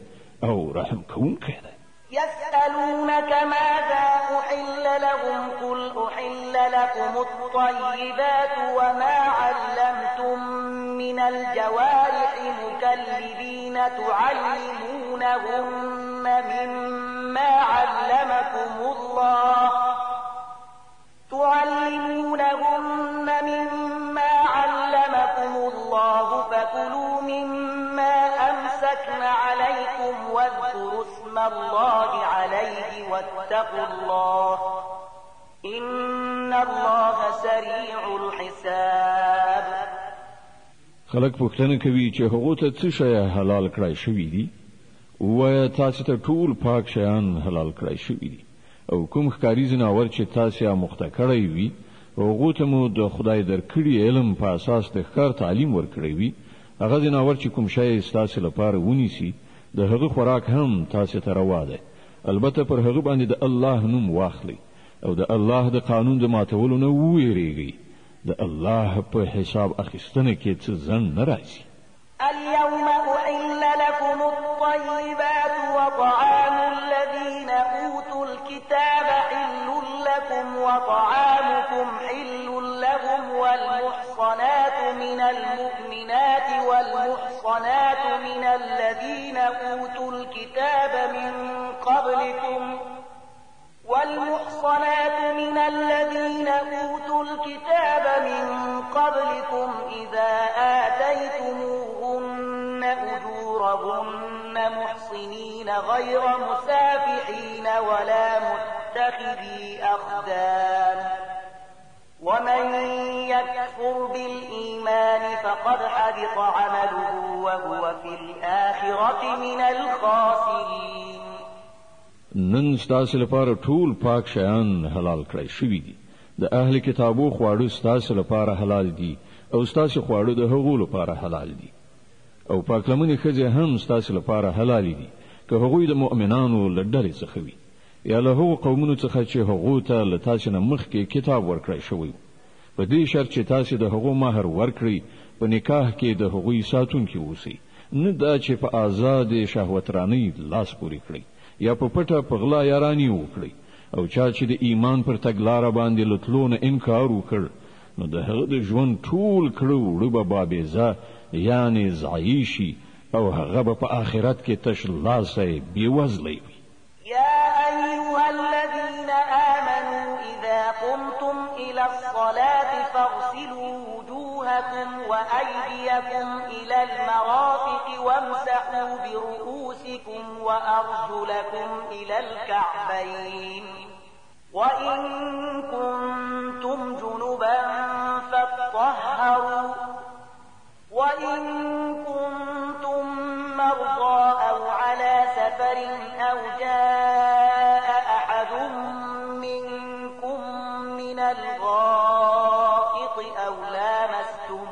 S1: او رحم کوونکی دی.
S2: يسألونك ماذا أحل لهم قل أحل لكم الطيبات وما علمتم من الجوارح مكلبين تعلمونهن مما علمكم الله فكلوا مما أمسكن عليكم واذكروا اسم الله عليه واتقوا الله إن الله سريع الحساب.
S1: خلق پوښتنه کوي چې هغه ته څه شی حلال کړای شوی دي، وایي تاسو ته ټول پاک شیان حلال کړای شوی دي، او کوم ښکاري ځناور چې تاسو یې مخته کړی وي هغه ته مو د خدای درکړي علم په اساس د ښکار تعلیم ورکړی وي. هغه ځناور چې کوم شی تاسو لپاره ونیسي د هغه خوراک هم تاسو ته روا ده، البته پر هغه باندې د الله نوم واخلي او د الله د قانون د ماتولو نه ویریږي د الله په حساب اخیستنه کې څه ځن نه راځي.
S2: اليوم أحل لكم الطيبات وطعام الذين أوتوا الكتاب حل لكم وطعامكم حل لهم والمحصنات من المؤمنات والمحصنات من الذين أوتوا الكتاب من قبلكم إذا آتيتموهن أجورهن محصنين غير مسافحين ولا متخذي أخدان ومن يكفر بالإيمان فقد حبط عمله وهو في الآخرة من الخاسرين.
S1: نن ستاسو لپاره ټول پاک شیان حلال کړی شوي دي. د اهل کتابو خواړه ستاسو لپاره حلال دي او ستاسو خواړه د هغو لپاره حلال دي او پاک لمنې ښځې هم ستاسو لپاره حلال دي که هغوی د مؤمنانو له ډلې څخه وي یا له هغو قومونو څخه چې هغو ته له تاسو نه مخکې کتاب ورکړی شوی په دې شرط چې تاسو د هغو مهر ورکړئ په نکاح کې د هغوی ساتونکي اوسئ نه دا چې په آزاد شهوترانۍ لاس پورې کړئ یا په پټه په غلا یاراني وکړئ او چا چې د ایمان پر تګلاره باندې لتلونه انکار وکړ نو د هغه د ژوند ټول کړو وړو به بابیزه یعنی ضایع شي او هغه به په آخرت کې تش لاسه بېوزلی وي.
S2: يا أيها الذين آمنوا إذا قمتم إلى الصلاة فاغسلوا وجوهكم وأيديكم إلى المرافق وامسحوا برؤوسكم وأرجلكم إلى الكعبين وإن كنتم جنبا فاطهروا وإن كنتم مرضى أو على سفر أو جاء أحد منكم من الغائط أو لامستم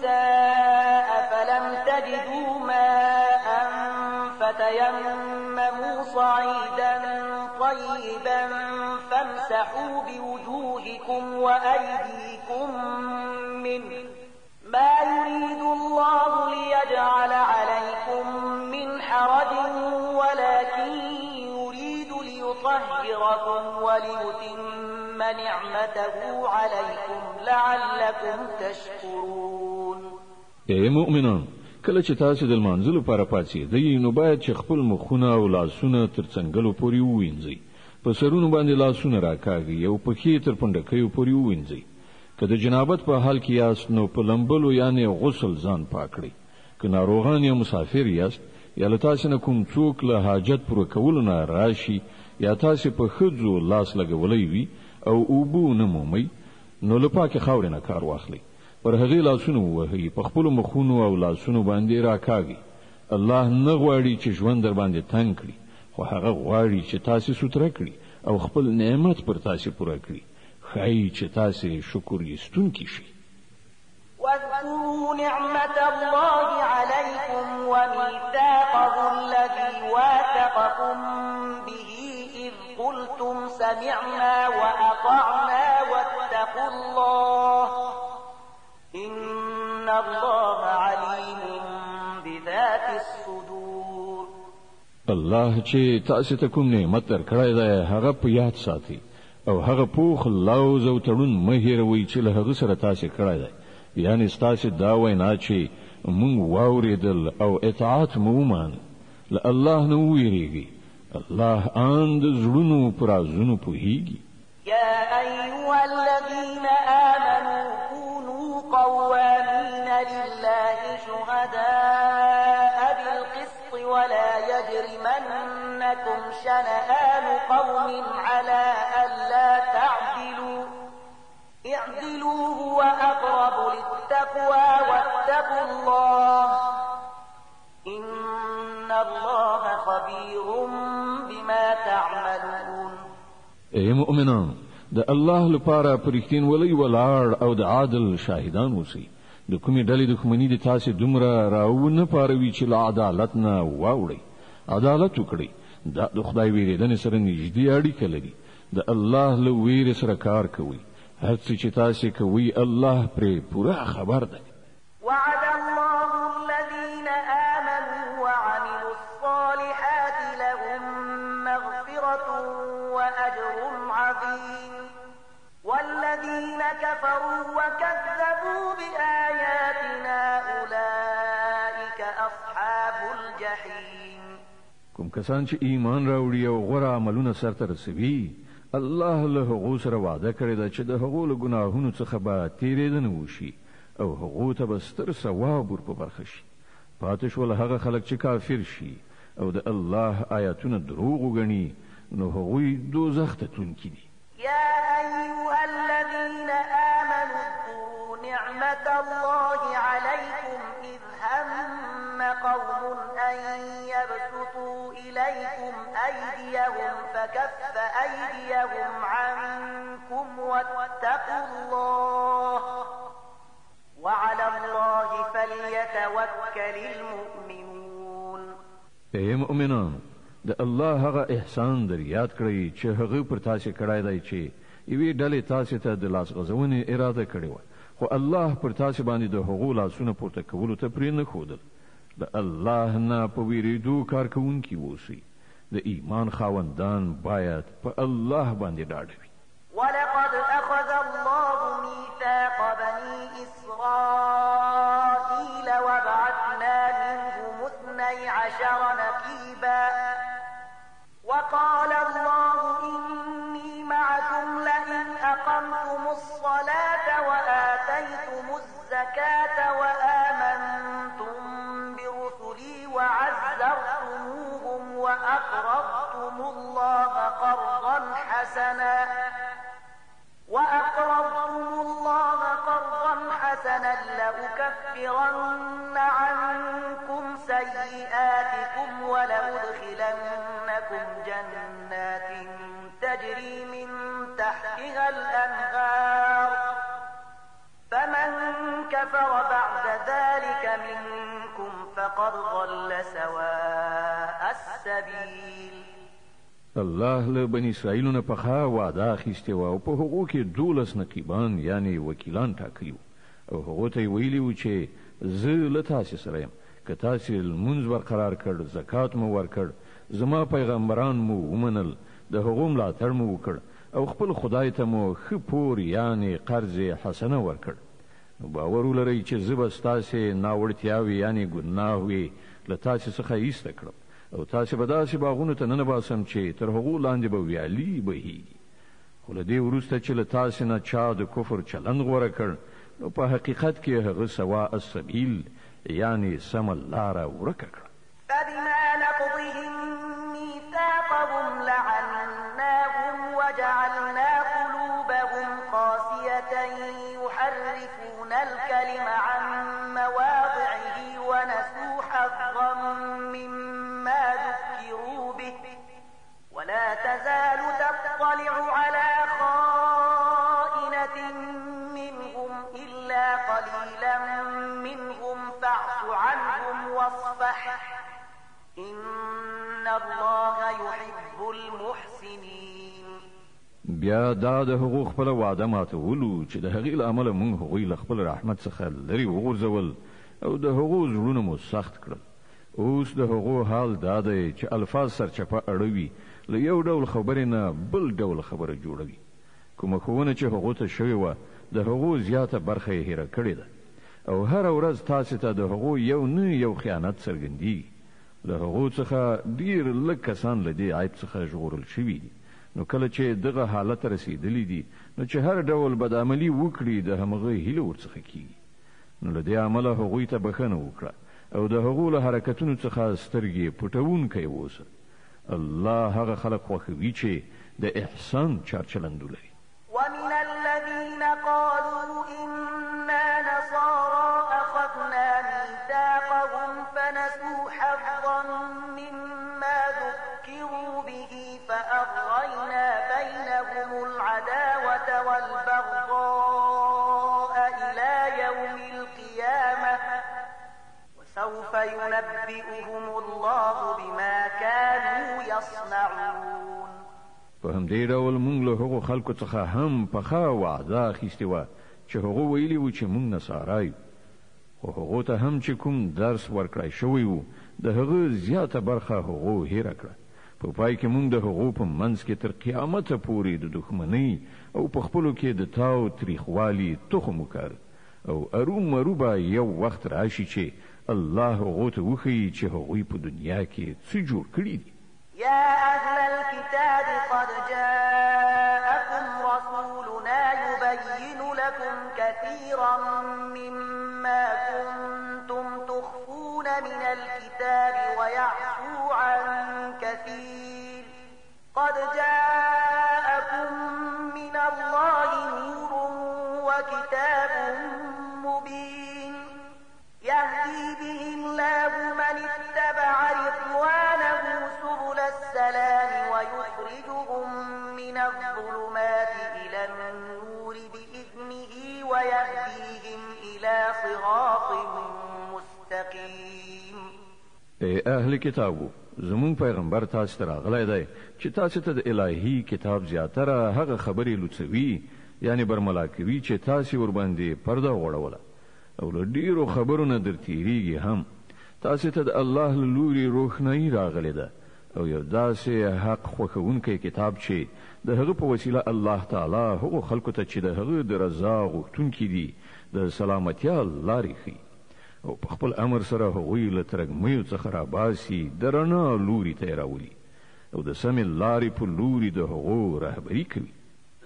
S2: النساء فلم تجدوا ماء فتيمموا صعيدا طيبا فامسحوا بوجوهكم وأيديكم منه ما يريد الله ليجعل عليكم من حرج ولكن يريد ليطهركم وليتم نعمته عليكم لعلكم تشكرون.
S1: اے مؤمنان کله چې تاسو د لمانځلو لپاره پاڅېږئ نو باید چې خپل مخونه او لاسونه تر څنګلو پورې ووینځئ په سرونو باندې لاسونه راکاږئ او پښې تر پنډکیو پورې ووینځئ که د جنابت په حال کې یاست نو په لمبلو یعنی غسل ځان پاک کړئ که ناروغان یا مسافر یاست یا له تاسو نه کوم څوک له حاجت پوره کولو نه راشي یا تاسو په ښځو لاس لګولی وي او اوبه نه مومئ نو له پاکې خاورې نه کار واخلئ پر هغې لاسونه ووهئ په خپلو مخونو او لاسونو باندې راکاږئ. الله نه غواړي چې ژوند در باندې تنګ کړي خو هغه غواړي چې تاسو ستره کړي او خپل نعمت پر تاسو پوره کړي ښایي چې تاسو شکر ایستونکي شئ.
S2: واذكروا نعمة الله عليكم وميثاقه الذي واثقكم به إذ قلتم سمعنا وأطعنا واتقوا الله إن الله عليم بذات الصدور.
S1: الله چې تاسو ته کوم نعمت درکړی دی هغه په یاد ساتئ او هغه پوخ لوز او تړون مه هېروئ چې له هغه سره تاسو کړی دی یعنی ستاسو دا وینا چې مونږ واورېدل او اطاعت مو ومانه له الله نه وویریږئ الله ان د زړونو په رازونو پوهیږي.
S2: يا أيها الذين آمنوا كونوا قوامين لله شهداء بالقسط ولا يجرمنكم شنآن قوم على ألا تعدلوا اعدلوا هو أقرب للتقوى واتقوا الله إن الله خبير بما تعملون.
S1: اے مؤمنان د الله لپاره پرختین ولی ولاړ او د عادل شاهدان اوسئ د کومې ډلې دښمني د تاسې دومره راونه پاروي چې له عدالت نه واوړي عدالت وکړي دا د خدای ویریدنې سره نږدې اړیکه لري د الله له ویرې سره کار کوي هر څه چې تاسې کوي الله پرې پوره خبر دی
S2: وعد الله الذين آمنوا وعملوا الصالحات لهم مغفرة وأجر عظيم والذين كفروا وكذبوا بآياتنا أولئك أصحاب الجحيم
S1: کوم کسان چې ایمان راوړي او غوره عملونه سرته رسوي الله له هغو سره وعده کړې ده چې د هغو له ګناهونو څخه به تېرېدنه وشي او هغو ته به ستر ثواب ور په برخه شي پاتې شول هغه خلک چې کافر شي او د الله آیاتونه دروغ وګڼي نو هغوی دوزخ ته تلونکي دي
S2: يا أيها الذين آمنوا اذكروا نعمة الله عليكم إذ هم قوم أن يبسطوا إليكم أيديهم فكف أيديهم عنكم واتقوا الله وعلى الله فليتوكل المؤمنون
S1: اے مؤمنان د الله هغه احسان در یاد کړئ چې هغه پر تاسو کړای دی چې یوې ډلې تاسو ته د لاس غزونې اراده کړې و خو الله پر تاسو باندې د هغو لاسونه پورته کولو ته پرې نه ښودل د الله نه په ویریدو کار کوونکي اوسئ د ایمان خاوندان باید په الله باندې ډاډ وي
S2: ولقد أخذ الله ميثاق بني إسرائيل وبعثنا منهم 12 نقيبا وقال الله إني معكم لئن أقمتم الصلاة وآتيتم الزكاة وآمنتم برسلي وعزرتموهم وأقرضتم الله قرضا حسنا لأكفرن عنكم سيئاتكم ولأدخلنكم جنات تجري من تحتها الأنهار فمن كفر بعد ذلك منكم فقد ضل سواء السبيل
S1: الله له بني اسرائیل نه پخا وعده اخیستې و او په هغو کې 12 نقیبان یعنی وکیلان ټاکلي او هغو ته ویلي و چې زه له تاسو سره یم که تاسو لمونځ برقرار کړ زکات مو ورکړ زما پیغمبران مو ومنل د هغو ملاتړ مو وکړ او خپل خدای ته مو ښه پور یعنی قرض حسنه ورکړ نو باور ولرئ چې زه به ستاسو ناوړتیاوې یعنی ګناهوې له تاسو څخه ایسته کړم او تاسو به داسې باغونو ته نه باسم چې تر هغو لاندې به ویالي بهیږي خو له دې وروسته چې له تاسو نه چا د کفر چلند غوره کړ نو په حقیقت کې هغه سواء السبیل یعنی سم لاره ورکه کړه
S2: فبما نقضهم ميثاقهم لعناهم وجعلنا قلوبهم قاسية يحرفون الكلم عن مواضعه ونسوا حظا مما ذكروا به ولا تزال تطلع على خائنة منهم إلا قليلا منهم فاعف عنهم واصفح إن الله يحب المحسنين
S1: بیا دا د حقوق خپل وعده ماتولو چې د هغې له امله موږ هغوی له خپل رحمت څخه لرې وغورځول او د هغو زړونه مو سخت کړل اوس د هغو حال دا دی چې الفاظ سرچپه اړوي له یو ډول خبرې نه بل ډول خبره جوړوي کومه ښوونه چې هغو ته شوې وه د هغو زیاته برخه یې هیره کړې ده او هره ورځ تاسې ته د هغو یو نه یو خیانت څرګندېږي له هغو څخه ډېر لږ کسان له دې عیب څخه ژغورل شوي دي نو کله چې دغه حالت رسیدلی دي نو چې هر ډول بدعملي وکړي د همغه هیله ورڅخه کیږي نو له دې عمله هغوی ته بخښنه وکړه او د هغو له حرکتونو څخه سترګې پټوونکی اوسه الله هغه خلک خوښوي چې د احسان چارچلند ولري
S2: ومن الذين قالوا إنا نصارى أخذنا ميثاقهم فنسوا حظا مما ذكروا به فأغرينا بينهم العداوة والبغضاء إلى يوم القيامة سوف ينبئهم الله بما كانوا يصنعون.
S1: په همدې ډول موږ له هغو خلکو څخه هم پخه وعده اخیستې وه چې هغه ویلي وو چې موږ نصارا یو، خو هغو ته هم چې کوم درس ورکړی شوی وو د هغه زیاته برخه هغو هیره کړه. په پای کې موږ د هغو په منځ کې تر قیامته پورې د دښمنۍ او په خپلو کې د تاو تریخوالي تخم وکړ، او ارومرو به یو وخت راشي چې الله هغو ته وښیي چې هغوی په دنیا کې څه جوړ کړي دي.
S2: يا أهل الكتاب قد جاءكم رسولنا يبين لكم كثيرا مما كنتم تخفون من الكتاب ويعفو عن كثير قد جاءكم من الله نور وكتاب مبين يهدي به الله من اتبع رضوانه سبل السلام ويخرجهم من الظلمات إلى النور بإذنه ويهديهم إلى صراط مستقيم.
S1: ای اهل کتابو، زمون پیغمبر تاسو ته راغلی دی چې تاسو ته د الهي کتاب زیاتره هغه خبرې لوڅوي، یعنی برملا کوي چې تاسو ور باندې پرده غوړوله، او له ډیرو خبرونه در تیریږي هم. تاسو ته د الله له لوري روښنايي راغلی ده، او یو داسې حق خوښونکی کتاب چې د هغه په وسیله الله تعالی هغو خلکو ته چې د هغه د رضا غوښتونکي دي د سلامتیا لارې ښیي، او په خپل امر سره هغوی له ترږمیو څخه راباسي، د رڼا لوري ته یې راولي، او د سمې لارې په لوري د هغو رهبري کوي.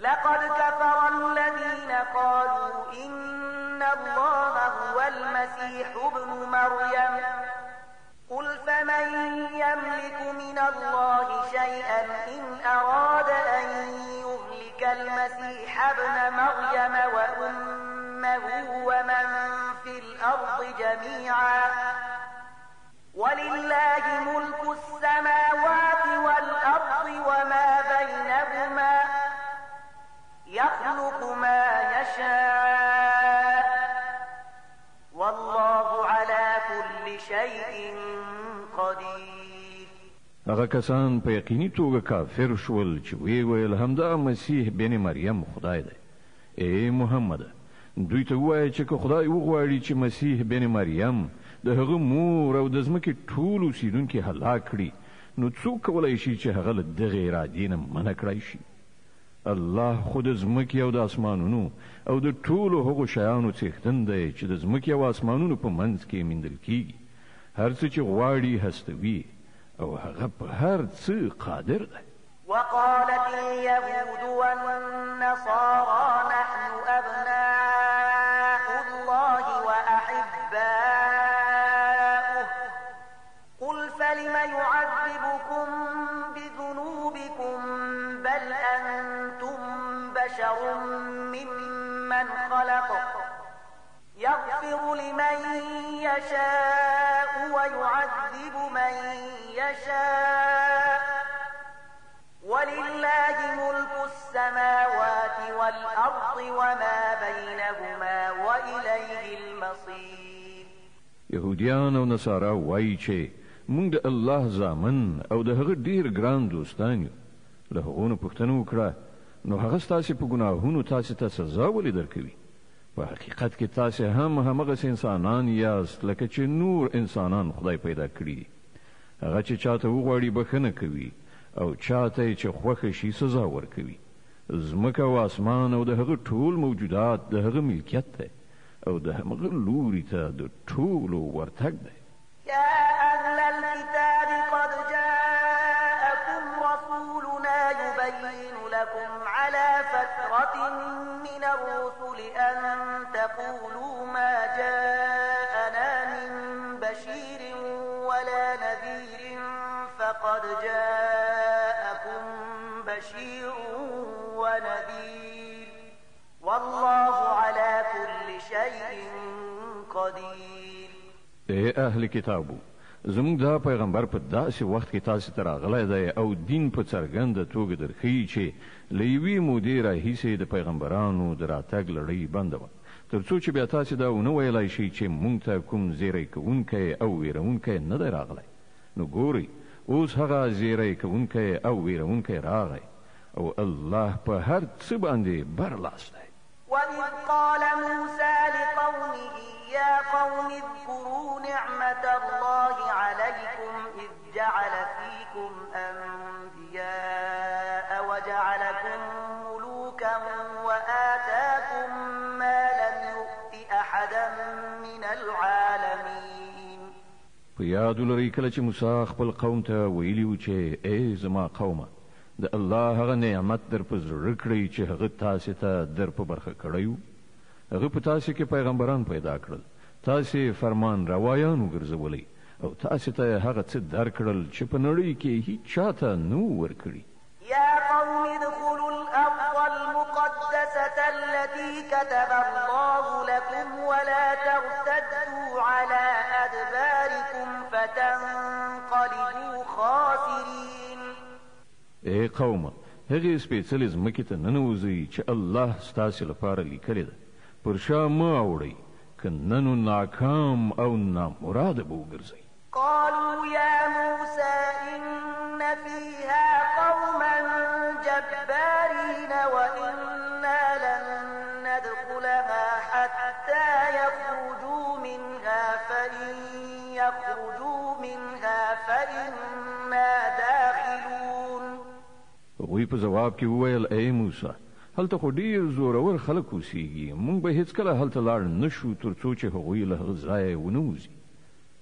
S2: لقد كفر الذين قالوا إن الله هو المسيح ابن مريم قل فمن يملك من الله شيئا إن أراد أن يهلك المسيح ابن مريم وأمه ومن في الأرض جميعا ولله ملك السماوات والأرض وما بينهما يخلق ما يشاء والله على كل شيء قدير.
S1: هغه کسان په یقیني توګه کافر شول چې وی ویل همدا مسیح بن مریم خدای دی. ای محمد، دوی ته وایي چې که خدای وغواړي چې مسیح بن مریم د هغه مور او د ځمکې ټول اوسیدونکي هلاک کړي، نو څوک کولی شي چې هغه له دغې ارادې نه منع کړی شي؟ الله خود د ځمکې او د اسمانونو او د ټولو هغو شیانو څښتن دی چې د ځمکې او اسمانونو په منځ کې میندل کیږي. هر څه چې غواړي هستوي، او هغه په هر څه قادر دی.
S2: وقالت اليهود والنصارى نحن أبناء الله وأحباؤه قل فلم يعذبكم بذنوبكم بل أنتم بشر ممن خلق يغفر لمن يشاء ويعذب من يشاء ولله ملك السماوات والأرض وما بينهما وإليه المصير.
S1: يهوديان او نصارا وایي چې موږ د الله زامن او د هغه ډیر ګران دوستان یو. له هغو نه پوښتنه وکړه، نو هغه ستاسې په ګناهونو تاسې ته سزا ولې درکوي؟ په حقیقت کې تاسې هم همغسې انسانان یاست لکه چې نور انسانان خدای پیدا کړي دي. هغه چې چاته وغواړي بخښنه کوي، او چاته چې خوښه شي سزا ورکوي. ځمکه او اسمان او د هغه ټول موجودات د هغه ملکیت دی، او د همغه لوري ته د ټولو ورتګ دی.
S2: يا أهل الكتاب قد جاءكم رسولنا يبين لكم على فترة من الرسل أن تقولوا ما جاءنا من بشير ولا نذير فقد جاءكم بشير ونذير والله على كل شيء قدير.
S1: ای اهل کتابو، زموږ دا پیغمبر په داسې وخت کې تاسو ته راغلی دی او دین په څرګنده توګه درښیي چې له یوې مودې راهیسې د پیغمبرانو د راتګ لړۍ بنده وه. تر څو چې بیا تاسې دا ونه ویلای شئ چې موږ ته کوم زیری کوونکی او ویرونکی نه دی راغلی. نو ګورئ اوس هغه زیری کوونکی او ویرونکی راغی او الله په هر څه باندې برلاس دی.
S2: وإذ قال موسى لقومه يا قوم اذكروا نعمة الله عليكم إذ جعل فيكم أنبياء وجعلكم ملوكا وآتاكم ما لم يؤت أحدا من العالمين.
S1: په یاد ولرئ کله چې موسی خپل قوم ته ویلي و چې ای زما قومه د الله هغه نعمت در په زړه کړئ چې هغه تاسې ته در په برخه کړی و. هغه په تاسې کې پیغمبران پیدا کړل، تاسې فرمان روایان وګرځولئ او تاسې ته هغه څه درکړل چې په نړۍ کې هیڅ چاته نه و ورکړي.
S2: يا قوم ادخلوا الأرض المقدسة التي كتب الله لكم ولا ترتدوا على أدباركم فتنقلبوا خاسرين.
S1: ای قومه هغې سپېڅلې ځمکې ته ننوځئ چې الله ستاسې لپاره لیکلې ده، پر شا مه اوړئ که نه نو ناکام او نامراده به وګرځئ.
S2: قالوا يا موسى إن فيها قوما جبارين وإنا لن ندخلها حتى يخرجوا منها فإن يخرجوا منها فإنا داخلون.
S1: هغوی په جواب کې وویل ای موسی هلته خو ډېر زورور خلک اوسېږي، موږ به هېڅکله هلته لاړ نه شو تر څو چې هغوی له هغه ځایه ونه وځي.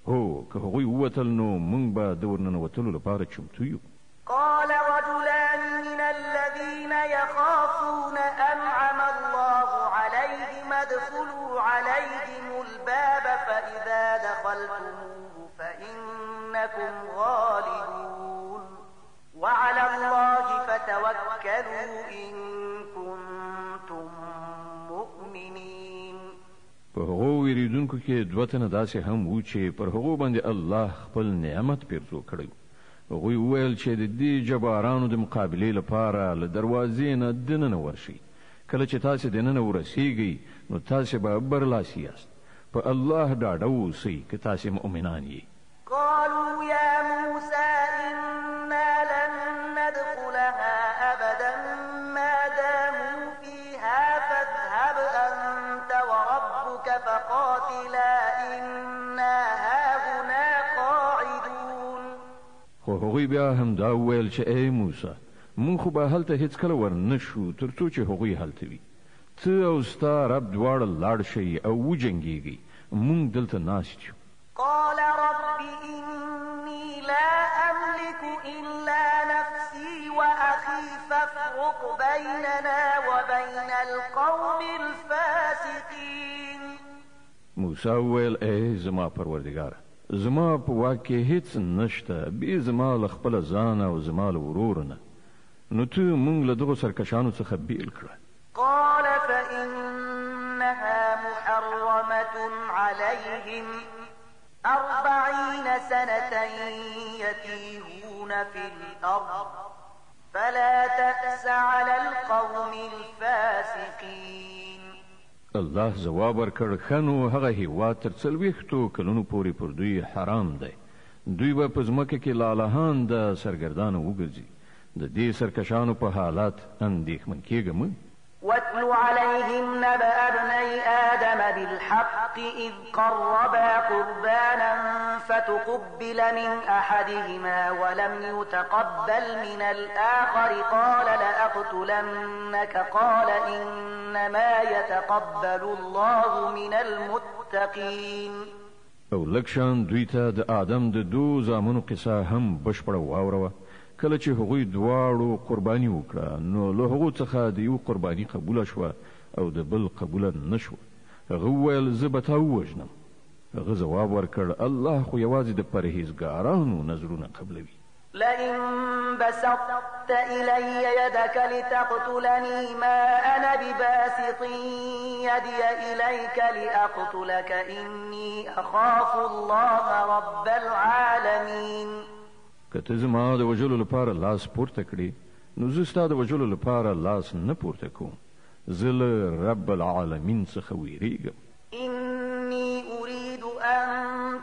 S1: هو که هغوی ووتل نو موږ به د ورننوتلو لپاره چمتو یو.
S2: قال رجلان من الذين يخافون أنعم الله عليهم ادخلوا عليهم الباب فإذا دخلتموه فإنكم غالبون وعلى الله فتوكلوا إن كنتم مؤمنين.
S1: په هغو ویریدونکو کې دوه تنه داسې هم وو چې پر هغو باندې الله خپل نعمت پیرزو کړی. هغوی وویل چې د دې جبارانو د مقابلې لپاره له دروازې نه دننه ورشئ. کله چې تاسې دننه ورسیږئ نو تاسې به برلاسي یاست. په الله ډاډه اوسئ که تاسې مؤمنان یئ.
S2: قالوا يا موسى إنا لن ندخلها أبدا ما داموا فيها فاذهب أنت وربك فقاتلا إنا هاهنا قاعدون.
S1: خو هغوی بیا هم دا وویل چې ای موسی مونږ خو به هلته هېڅکله ور نه شو تر څو چې هغوی هلته وي. ته او ستا رب دواړه لاړ شئ او وجنګېږئ، مونږ دلته ناست یو.
S2: قال رب إني لا أملك إلا نفسي وأخي فافرق بيننا وبين القوم الفاسقين.
S1: موسی وویل ای زما پروردګاره زما په واک کې هیڅ نشته بې زما له خپله ځان او زما له ورور نه، نو ته مونږ له دغو سرکشانو څخه بیل کړه.
S2: قال فإنها محرمة عليهم 40 سنة يتيهون في الأرض فلا تأس على القوم الفاسقين.
S1: الله جواب ورکړ ښه نو هغه هېواد تر 40 کلونو پورې پر دوی حرام دی، دوی به په ځمکه کې لالهان د سرګردانه وګرځي. د دې سرکشانو په حالات اندېښمن کېږه مه.
S2: واتل عليهم نبأ ابني آدم بالحق إذ قربا قربانا فتقبل من أحدهما ولم يتقبل من الآخر قال لأقتلنك قال إنما يتقبل الله من المتقين.
S1: او لکشان دوی ته د آدم د 2 زامنو قصه هم بشپړه واوروه. کله چې هغوی دواړو قرباني وکړه نو له هغو څخه د یو قرباني قبوله شوه او د بل قبوله نه شوه. هغه وویل زه به تا ووژنم. هغه ځواب ورکړ الله خو یوازې د پرهیزګارانو نظرونه قبلوي.
S2: لئن بسطت إلي يدك لتقتلني ما أنا بباسط يدي إليك لأقتلك إني أخاف الله رب العالمين.
S1: که ته زما د وژلو لپاره لاس پورته کړې نو زه ستا د وژلو لپاره لاس نه پورته کوم، زه له رب العالمین څخه ویریږم.
S2: إني أريد أن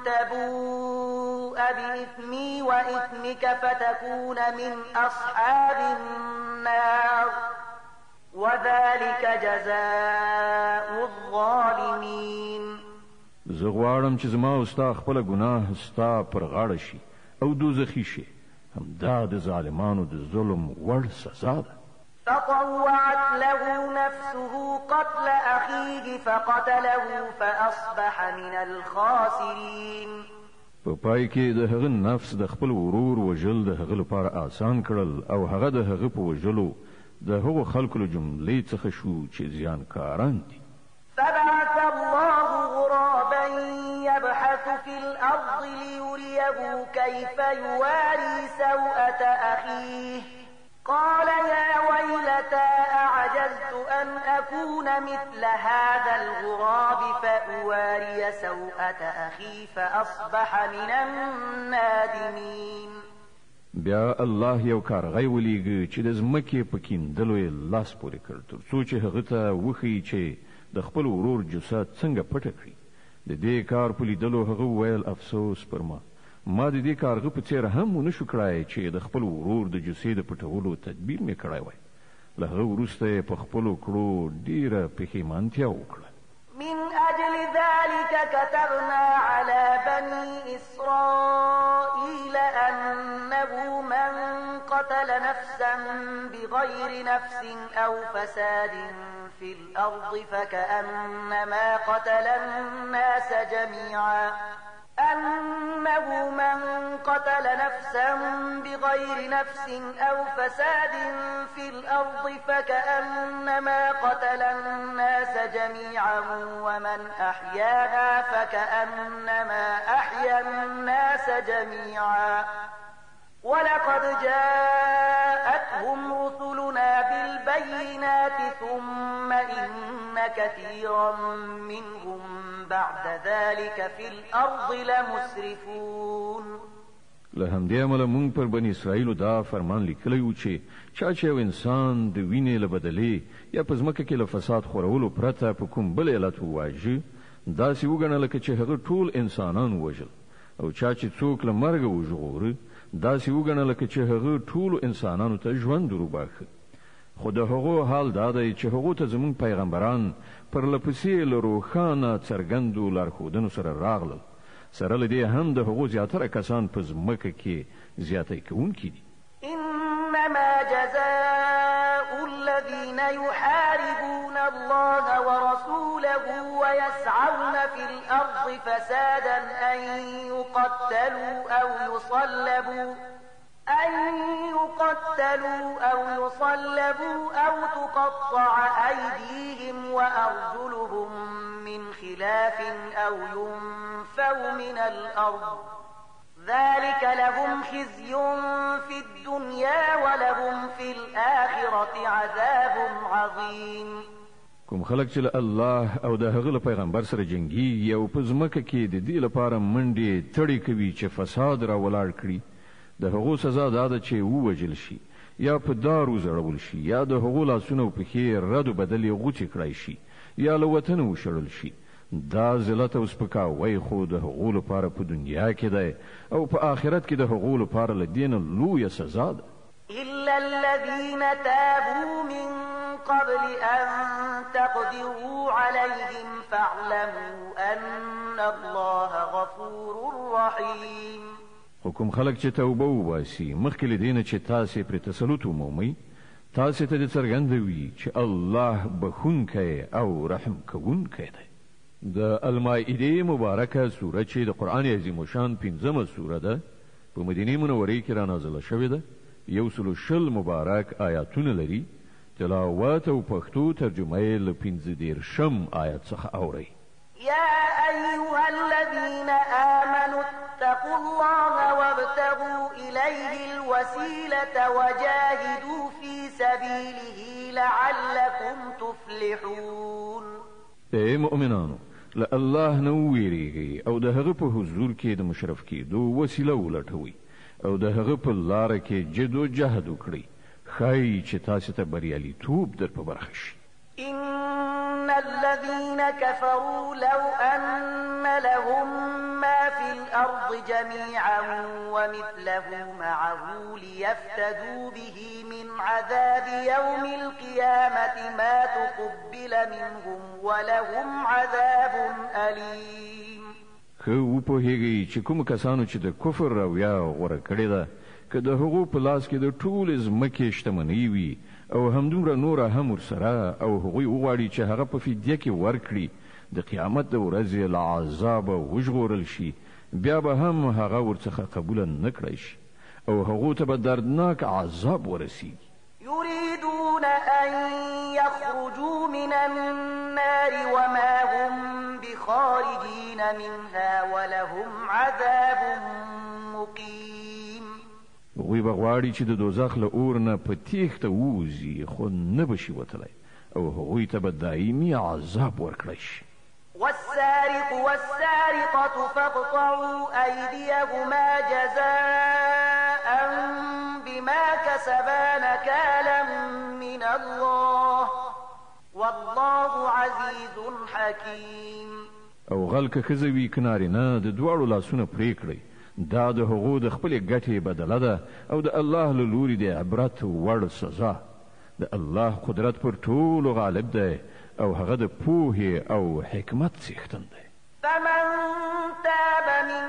S2: تبوء بإثمي وإثمك فتكون من أصحاب النار وذلك جزاء الظالمين.
S1: زه غواړم چې زما او ستا خپله ګناه ستا پر غاړه شي او دوزخي شي. همدا د ظالمانو د ظلم وړ سزا ده.
S2: فطوعت له نفسه قتل أخيه فقتله فأصبح من الخاسرين.
S1: په پای کې د هغه نفس د خپل ورور وژل د هغه لپاره آسان کړل او هغه د هغه په وژلو د هغو خلکو له جملې څخه شو چې زیانکاران دي.
S2: فبعث الله غرابا يبحث في الأرض ليريه كيف يواري سوءة أخيه قال يا ويلتى أعجزت أن أكون مثل هذا الغراب فأواري سوءة أخي فأصبح من النادمين.
S1: بیا الله یو کارغی ولیږه چې د ځمکې په کیندلو یې لاس پورې کړ تر څو چې هغه ته وښیي چې د خپل ورور جسد څنګه پټه کړي. د دې کار په لیدلو هغه وویل افسوس پر ما د دې کارغه په څیر هم ونه شو کړای چې د خپل ورور د جسد د پټولو تدبیر مې کړی وای. له هغه وروسته یې په خپلو کړو ډیره پښیمانتیا وکړه.
S2: من أجل ذلك كتبنا على بني إسرائيل أنه من قتل نفسا بغير نفس أو فساد في الأرض فكأنما قتل الناس جميعا أنه من قتل نفسا بغير نفس أو فساد في الأرض فكأنما قتل الناس جميعا ومن أحياها فكأنما أحيا الناس جميعا ولقد جاءتهم رسلنا بالبينات ثم إن كثيرا منهم بعد ذلك في الأرض لمسرفون.
S1: له همدې امله موږ پر بني اسرائیلو دا فرمان لیکلی و چې چا چې یو انسان د وینې له بدلې یا په ځمکه کې له فساد خورولو پرته په کوم بل علت وواژه داسې وګڼه لکه چې هغه ټول انسانان وژل او چا چې څوک له مرګه وژغوره داسې وګڼه لکه چې هغه ټولو انسانانو ته ژوند وروباښه. خو د هغو حال دا دی چې هغو ته زموږ پیغمبران پرله پسې له روښانه څرګندو لارښودنو سره راغلل. سره له دې هم د هغو زیاتره کسان په ځمکه کې زیاتی کوونکي دي.
S2: إنما جزاء الذين يحاربون الله ورسوله ويسعون في الأرض فسادا أن يقتلوا أو يصلبوا أو تقطع أيديهم وأرجلهم من خلاف أو ينفوا من الأرض ذلك لهم خزي في الدنيا ولهم في الآخرة عذاب عظيم.
S1: کوم خلک چې الله او د هغه پیغمبر سره جنگي او په ځمکه کې د دې لپاره منډې تړي کوي چې فساد را ولاړ کړي د هغو سزا دا ده چې ووژل شي یا په دارو زړول شي یا د هغو لاسونه او پښې رد و بدل یې غوڅې کړای شي یا له وطنه وشړل شي. دا ذلت او سپکاوی خو د هغو لپاره په دنیا کې دی او په آخرت کې د هغو لپاره له دې نه لویه سزا ده.
S2: إلا الذين تابوا من قبل أن تقدروا عليهم فاعلموا أن الله غفور رحيم.
S1: حکم خلق چې توبه وباسي مخکې له دې نه چې تاسې پرې تسلط ومومئ تاسې ته دې څرګندوي چې الله بخونکی او رحم کوونکی دی. د المائده مبارکه سوره چې د قرآن عظیم شان 5مه سوره ده په مدینه منوره کې را نازله شوې ده. 120 مبارک آیاتونه لري. تلاوت او پښتو ترجمه یې له 15 آیت څخه اورئ.
S2: يا أيها الذين آمنوا اتقوا الله وابتغوا إليه الوسيلة وجاهدوا في سبيله لعلكم تفلحون.
S1: اے مؤمنانو له الله نه ویریږئ او د هغه په حضور کې د مشرف کېدو وسیله ولټوئ او د هغه په لاره کې جد و جهد وکړئ ښایي چې تاسو ته بریالیتوب در په برخه شي.
S2: إن الذين كفروا لو أن لهم ما في الأرض جميعا ومثله معه ليفتدوا به من عذاب يوم القيامة ما تقبل منهم ولهم عذاب أليم.
S1: خو په هیږي چې کوم کسانو چې د کفر رویا غوړه کړې ده که د هغو په لاس کې د ټول ځمکې شتمنۍ وي او همدومره نوره هم ورسره او هغوی وغواړي چې هغه په فدیه کې ورکړي د قیامت د ورځې له عذابه وژغورل شي بیا به هم هغه ورڅخه قبوله نه کړی شي او هغو ته به دردناک عذاب ورسیږي.
S2: يريدون أن يخرجوا من النار وما هم بخارجين منها ولهم عذاب مقيم.
S1: هغوی به غواړي چې د دوزخ له اور نه په تیښته ووځي خو نه به شي وتلی او هغوی ته به دایمي عذاب ورکړی شي.
S2: والسارق والسارقة فاقطعوا أيديهما جزاء بما كسبا نكالا من الله والله عزيز حكيم.
S1: او غل که ښځه وي که نارینه د دواړو لاسونه پرې کړئ دا د هغو د خپلې ګټې بدله ده او د الله له لوري د عبرت وړ سزا. د الله قدرت پر ټولو غالب دی او هغه د پوهې او حکمت څښتن دی.
S2: فمن تاب من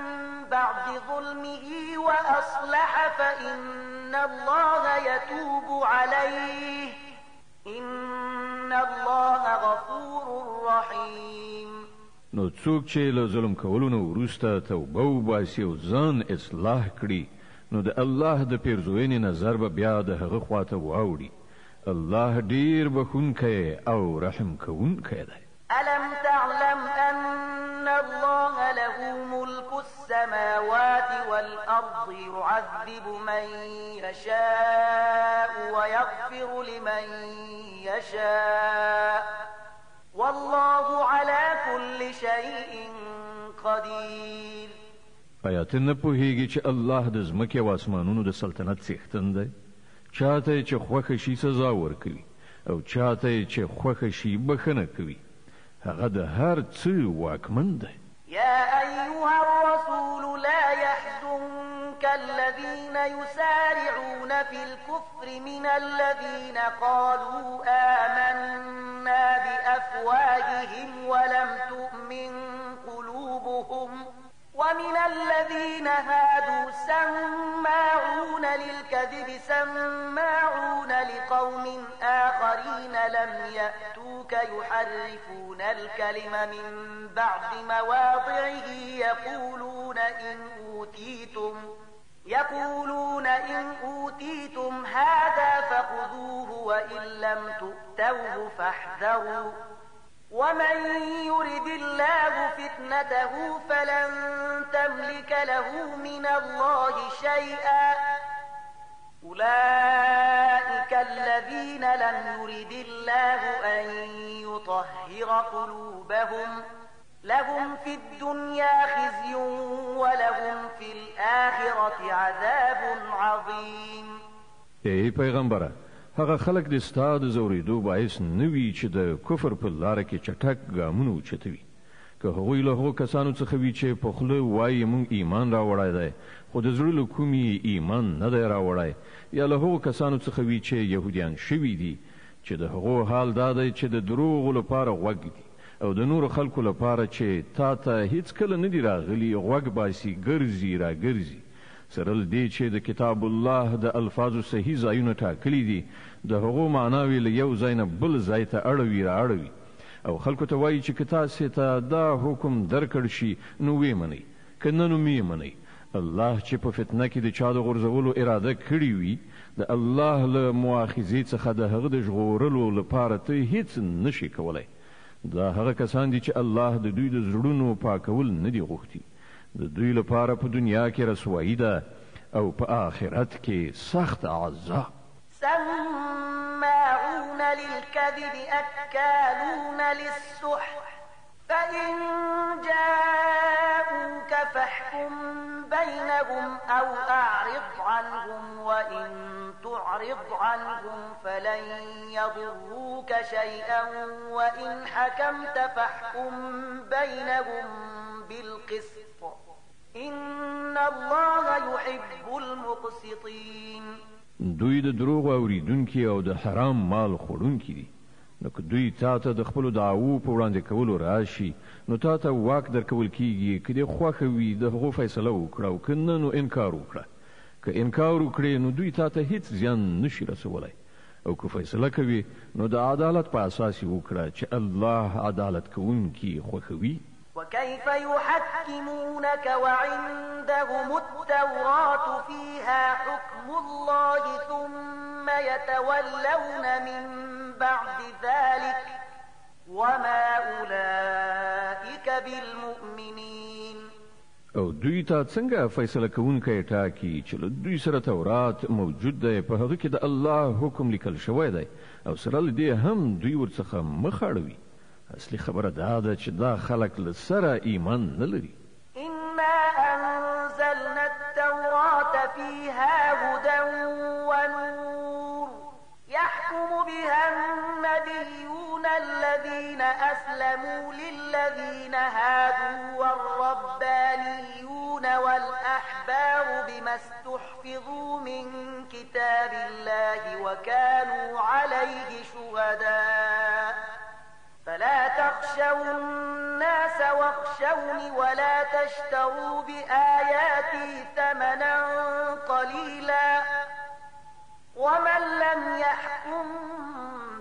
S2: بعد ظلمه وأصلح فإن الله يتوب عليه إن الله غفور رحيم.
S1: نو څوک چې له ظلم کولو نه وروسته توبه وباسي او ځان اصلاح کړي نو د الله د پیرزوینې نظر به بیا د هغه خواته واوړي. الله ډیر بخونکی او رحم کوونکی دی.
S2: ألم تعلم أن الله له ملك السماوات والأرض يعذب من يشاء ويغفر لمن يشاء والله على كل شيء قدير.
S1: آیا ته نه پوهیږي چې الله د ځمکې او اسمانونو د سلطنت څښتن دی؟ چاته چې خوښه شي سزا ورکوي او چاته چې خوښه شي بخښنه کوي. هغه د هر څه واکمن دی.
S2: يا أيها الرسول لا يحزنك الذين يسارعون في الكفر من الذين قالوا آمنا بأفواههم ولم تؤمن قلوبهم ومن الذين هادوا سماعون للكذب سماعون لقوم آخرين لم يأتوك يحرفون الكلم من بعد مواضعه يقولون إن أوتيتم هذا فخذوه وإن لم تؤتوه فاحذروا ومن يرد الله فتنته فلن تملك له من الله شيئا أولئك الذين لم يرد الله أن يطهر قلوبهم لهم في الدنيا خزي ولهم في الآخرة عذاب عظيم.
S1: ای پیغمبره هغه خلک د ستا د زوریدو باعث نه وي چې د کفر په لاره کې چټک ګامونه اوچتوي. که هغوی له هغو کسانو څخه وي چې په خوله وایي موږ ایمان راوړی دی خو د زړه له کومې ایمان نه دی راوړی، یا له هغو کسانو څخه وي چې یهودیان شوي دي چې د هغو حال دا دی چې د دروغو لپاره غوږ دي او د نورو خلکو لپاره چې تا ته هیڅ کله نه دي راغلي غوږ باسي ګرځي راګرځي. سره له دې چې د کتاب الله د الفاظو صحیح ځایونه ټاکلي دي د هغو معناوې له یو ځای نه بل ځای ته اړوي رااړوي او خلکو ته وایي چې که تاسې ته دا حکم درکړ شي نو ویې منئ که نه نو مې منئ. الله چې په فتنه کې د چا د غورځولو اراده کړې وي د الله له مؤاخذې څخه د هغه د ژغورلو لپاره ته هیڅ نشي کولی. دا هغه کسان دي چې الله د دوی د زړونو پاکول نه دي غوښتي. د دوی لپاره په دنیا کې رسوایی ده او په آخرت کې سخت عذاب.
S2: سماعون للكذب أكالون للسحت فإن جاءوك جاءوك فاحكم بينهم أو أعرض عنهم وإن تعرض عنهم فلن يضروك شيئا وإن حكمت فاحكم بينهم بالقسط إن الله يحب المقسطين.
S1: دوی د دروغ اوریدونکي او د حرام مال خوړونکي دي. نو که دوی تا ته د خپلو دعوو په وړاندې کولو راشي نو تا ته واک درکول کیږي. که دې خوښه وي د هغو فیصله وکړه او که نه نو انکار وکړه. که انکار وکړې نو دوی تا ته هیڅ زیان نشي رسولی. او که فیصله کوي نو د عدالت په اساس یې وکړه چې الله عدالت کوونکي خوښوي.
S2: وكيف يحكمونك وعندهم التوراة فيها حكم الله ثم يتولون من بعد ذلك وما أولئك بالمؤمنين.
S1: او دوی ته څنګه فیصله کوونکی ټاکي چې له دوی سره تورات موجود دی، په هغه کې د الله حکم لیکل شوی دی او سره له دې هم دوی ورڅخه مخ اړوي. اصلي خبره دا ده چې دا خلک له سره ایمان نه لري.
S2: إنا أنزلنا التوراة فيها هدى ونور يحكم بها النبيون الذين أسلموا للذين هادوا والربانيون والأحبار بما استحفظوا من كتاب الله وكانوا عليه شهداء فلا تخشوا الناس واخشوني ولا تشتروا بآياتي ثمنا قليلا ومن لم يحكم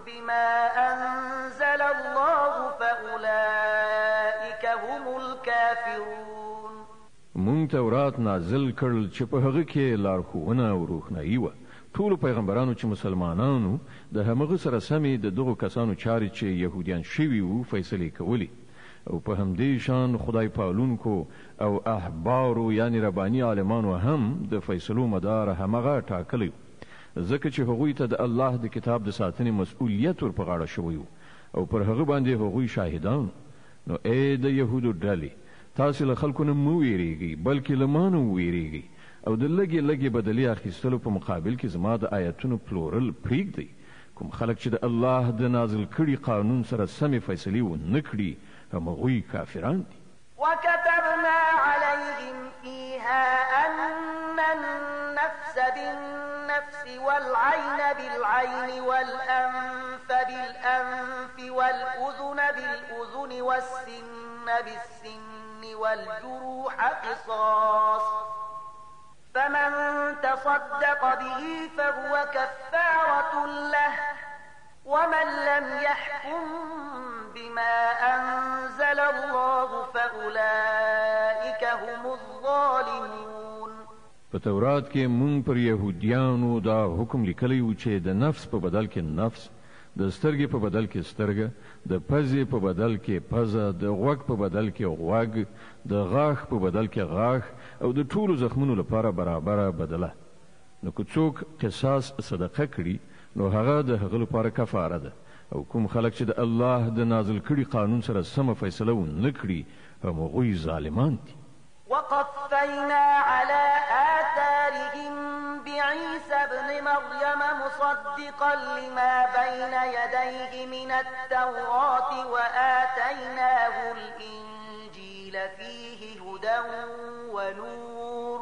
S2: بما أنزل الله فأولئك هم الكافرون.
S1: مونږ تورات نازل کړل چې په هغه کې لارښوونه او روښنایي وه. ټولو پیغمبرانو چې مسلمانانو د همغه سره سمې د دغو کسانو چارې چې یهودیان شوي وو فیصلې کولې او په همدې شان خدای پالونکو او احبارو یعنی رباني عالمانو هم د فیصلو مدار همغه ټاکلی ځکه چې هغوی ته د الله د کتاب د ساتنې مسؤلیت ور په غاړه شوی او پر هغه باندې هغوی شاهدان. نو ای د یهودو ډلې، تاسو له خلکو نه مو ویریږئ بلکې له ما نه وویریږئ او د لږې لږې بدلې اخیستلو په مقابل کې زما د آیتونو پلورل پرېږدئ. کوم خلک چې د الله د نازل کړي قانون سره سمې فیصلې ونه کړي همغوی کافران دي.
S2: وكتبنا عليهم فيها أن النفس بالنفس والعين بالعين والأنف بالأنف والأذن بالأذن والسن بالسن والجروح قصاص فمن تصدق به فهو كفارة له ومن لم يحكم بما أنزل الله فأولئك هم الظالمون.
S1: په تورات کې مونږ پر یهودیانو دا حکم لیکلی و چې د نفس په بدل کې نفس، د سترګې په بدل کې سترګه، د پزې په بدل کې پزه، د غوږ په بدل کې غوږ، د غاښ په بدل کې غاښ او د ټولو زخمونو لپاره برابره بدله. نو که څوک قصاص صدقه کړي نو هغه د هغه لپاره کفاره ده. او کوم خلک چې د الله د نازل کړي قانون سره سمه فیصله ونه کړي همغوی ظالمان دي.
S2: وقفينا على آثارهم بعيسى ابن مريم مصدقا لما بين يديه من التوراة وآتيناه الإنجيل فيه هدى ونور